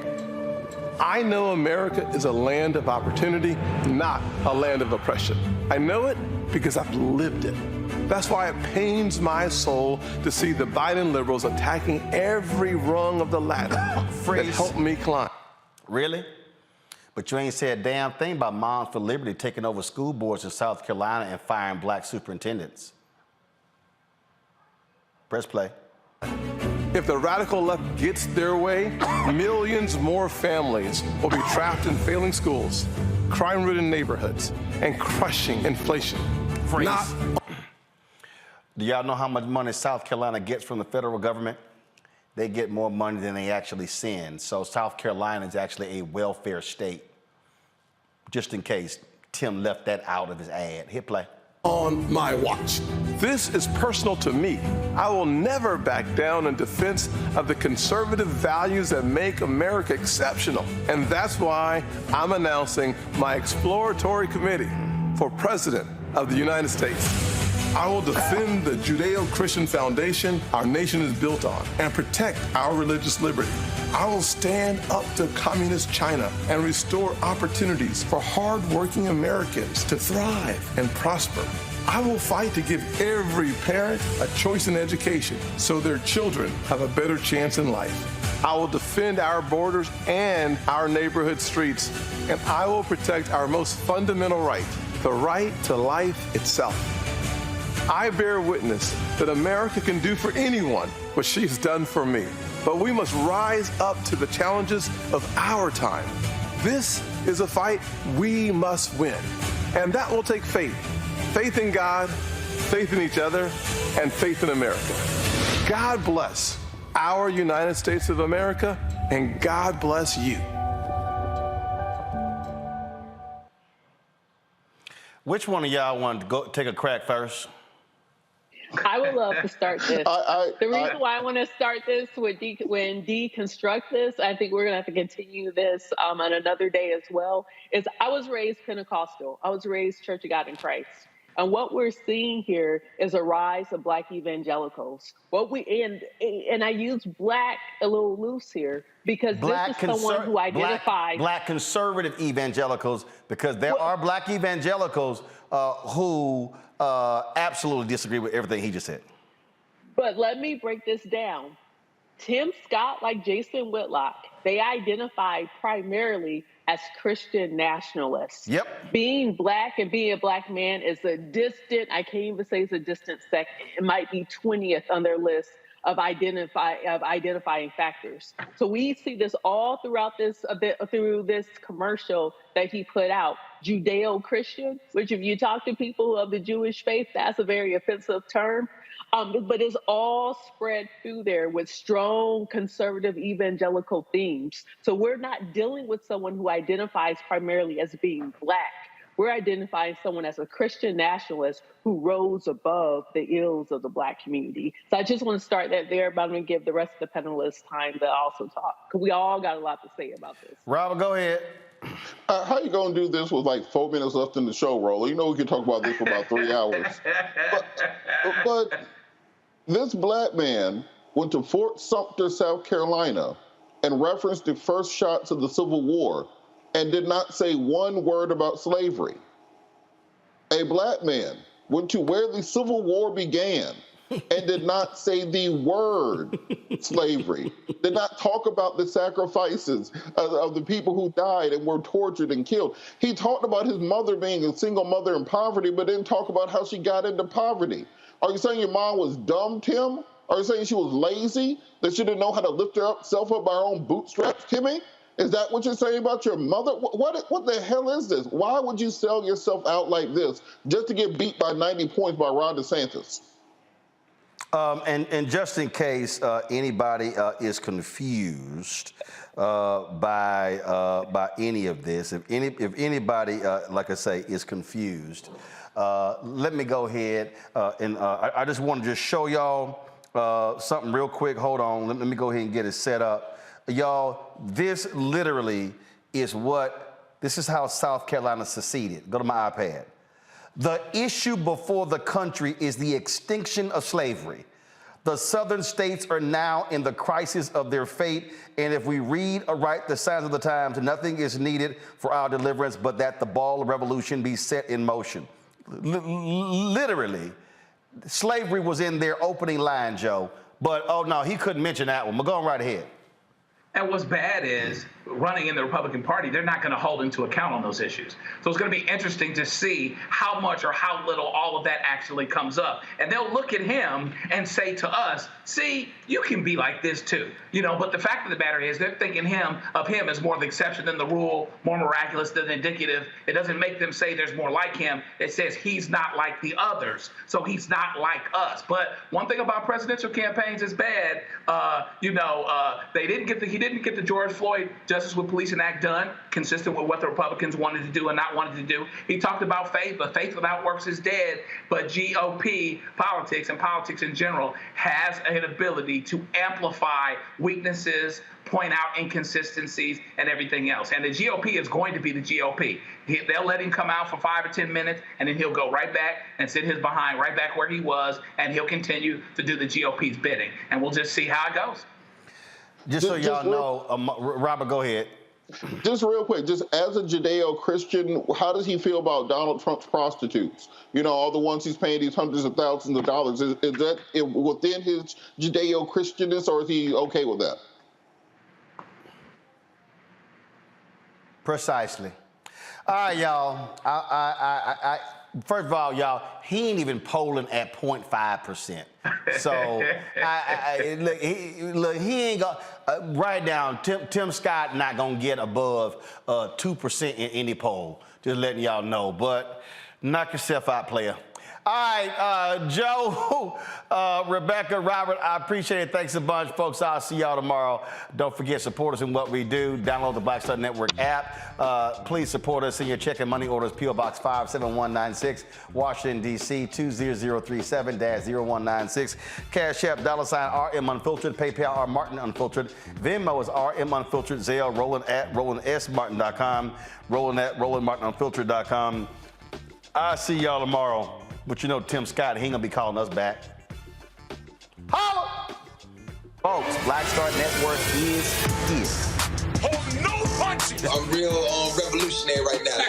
I know America is a land of opportunity, not a land of oppression. I know it because I've lived it. That's why it pains my soul to see the Biden liberals attacking every rung of the ladder that helped me climb. Really? But you ain't said a damn thing about Moms for Liberty taking over school boards in South Carolina and firing black superintendents. Press play. If the radical left gets their way, millions more families will be trapped in failing schools, crime-ridden neighborhoods, and crushing inflation. Do y'all know how much money South Carolina gets from the federal government? They get more money than they actually send. So South Carolina is actually a welfare state. Just in case Tim left that out of his ad. Hit play. On my watch. This is personal to me. I will never back down in defense of the conservative values that make America exceptional. And that's why I'm announcing my exploratory committee for President of the United States. I will defend the Judeo-Christian foundation our nation is built on and protect our religious liberty. I will stand up to communist China and restore opportunities for hardworking Americans to thrive and prosper. I will fight to give every parent a choice in education so their children have a better chance in life. I will defend our borders and our neighborhood streets, and I will protect our most fundamental right, the right to life itself. I bear witness that America can do for anyone what she's done for me, but we must rise up to the challenges of our time. This is a fight we must win, and that will take faith. Faith in God, faith in each other, and faith in America. God bless our United States of America, and God bless you. Which one of y'all want to go take a crack first? I would love to start this. The reason why I want to start this when deconstruct this, I think we're going to have to continue this on another day as well, is I was raised Pentecostal. I was raised Church of God in Christ. And what we're seeing here is a rise of Black evangelicals. And I use Black a little loose here because this is someone who identifies Black conservative evangelicals, because there are Black evangelicals who absolutely disagree with everything he just said. But let me break this down. Tim Scott, like Jason Whitlock, they identify primarily as Christian nationalists. Yep. Being Black and being a Black man is a distant, I can't even say it's a distant second. It might be 20th on their list of identifying factors. So we see this all throughout through this commercial that he put out. Judeo-Christian, which if you talk to people of the Jewish faith, that's a very offensive term. But it's all spread through there with strong conservative evangelical themes. So we're not dealing with someone who identifies primarily as being Black. We're identifying someone as a Christian nationalist who rose above the ills of the Black community. So I just want to start that there, but I'm going to give the rest of the panelists time to also talk, because we all got a lot to say about this. Robert, go ahead. How you gonna do this with like 4 minutes left in the show, Roller? You know we can talk about this for about 3 hours. But this Black man went to Fort Sumter, South Carolina, and referenced the first shots of the Civil War, and did not say one word about slavery. A Black man went to where the Civil War began and did not say the word slavery, did not talk about the sacrifices of the people who died and were tortured and killed. He talked about his mother being a single mother in poverty, but didn't talk about how she got into poverty. Are you saying your mom was dumb, Tim? Are you saying she was lazy, that she didn't know how to lift herself up by her own bootstraps, Timmy? Is that what you're saying about your mother? What the hell is this? Why would you sell yourself out like this just to get beat by 90 points by Ron DeSantis? And just in case anybody is confused, by any of this. If anybody, like I say, is confused, let me go ahead and I just want to just show y'all something real quick. Hold on. Let me go ahead and get it set up. Y'all, this literally is this is how South Carolina seceded. Go to my iPad. The issue before the country is the extinction of slavery. The southern states are now in the crisis of their fate, and if we read or write the signs of the times, nothing is needed for our deliverance but that the ball of revolution be set in motion. Literally, slavery was in their opening line, Joe, but oh no, he couldn't mention that one. But go on right ahead. And what's bad is running in the Republican Party, they're not going to hold him to account on those issues. So it's going to be interesting to see how much or how little all of that actually comes up. And they'll look at him and say to us, see, you can be like this too. But the fact of the matter is they're thinking of him as more the exception than the rule, more miraculous than indicative. It doesn't make them say there's more like him. It says he's not like the others. So he's not like us. But one thing about presidential campaigns is bad. He didn't get the George Floyd Justice with Policing Act done, consistent with what the Republicans wanted to do and not wanted to do. He talked about faith, but faith without works is dead. But GOP politics and politics in general has an ability to amplify weaknesses, point out inconsistencies, and everything else. And the GOP is going to be the GOP. They'll let him come out for 5 or 10 minutes, and then he'll go right back and sit his behind right back where he was, and he'll continue to do the GOP's bidding. And we'll just see how it goes. Just so y'all know, Robert, go ahead. Just real quick, just as a Judeo-Christian, how does he feel about Donald Trump's prostitutes? All the ones he's paying these hundreds of thousands of dollars. Is that within his Judeo-Christianness, or is he okay with that? Precisely. All right, y'all. First of all, y'all, he ain't even polling at 0.5%. So, he ain't got right now. Tim Scott not gonna get above 2% in any poll. Just letting y'all know. But knock yourself out, player. All right, Joe, Rebecca, Robert, I appreciate it. Thanks a bunch, folks. I'll see y'all tomorrow. Don't forget, support us in what we do. Download the Black Star Network app. Please support us in your check and money orders. P.O. Box 57196, Washington, D.C. 20037-0196. Cash App, $RM Unfiltered. PayPal, R Martin Unfiltered. Venmo is RM Unfiltered. Zelle, Roland at RolandSMartin.com. Roland at RolandMartinUnfiltered.com. I'll see y'all tomorrow. But Tim Scott, he ain't gonna be calling us back. Holla! Folks, Black Star Network is here. Oh, no punches! I'm real revolutionary right now.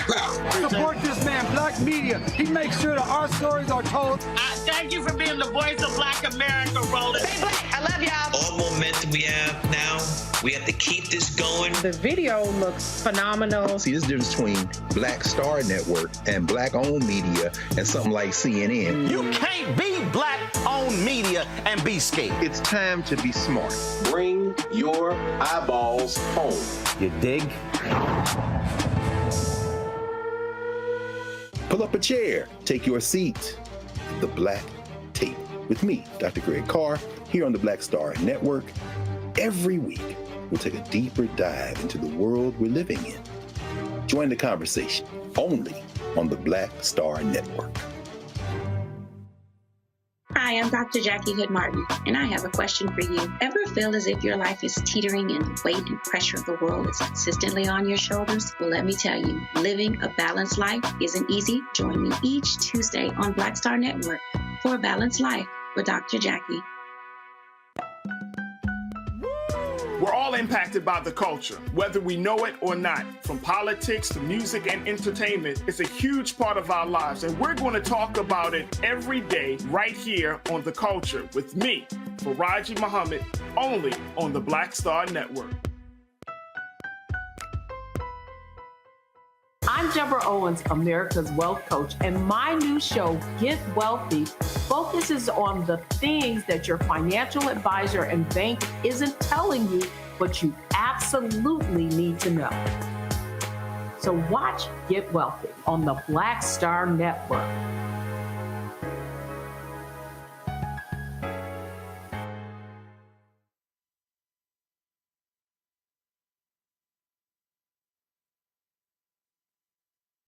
Support this man, Black Media. He makes sure that our stories are told. Thank you for being the voice of Black America, Roland. Stay black. I love y'all. All momentum we have now, we have to keep this going. The video looks phenomenal. See, this difference between Black Star Network and Black-owned media and something like CNN. You can't be Black-owned media and be scared. It's time to be smart. Bring your eyeballs home. You dig? Pull up a chair. Take your seat. The Black Tape with me, Dr. Greg Carr, here on the Black Star Network. Every week, we'll take a deeper dive into the world we're living in. Join the conversation only on the Black Star Network. Hi, I'm Dr. Jackie Hood Martin, and I have a question for you. Ever feel as if your life is teetering and the weight and pressure of the world is consistently on your shoulders? Well, let me tell you, living a balanced life isn't easy. Join me each Tuesday on Black Star Network for A Balanced Life with Dr. Jackie. We're all impacted by the culture, whether we know it or not. From politics to music and entertainment, it's a huge part of our lives, and we're going to talk about it every day right here on The Culture with me, Faraji Muhammad, only on the Black Star Network. I'm Deborah Owens, America's Wealth Coach, and my new show, Get Wealthy, focuses on the things that your financial advisor and bank isn't telling you, but you absolutely need to know. So watch Get Wealthy on the Black Star Network.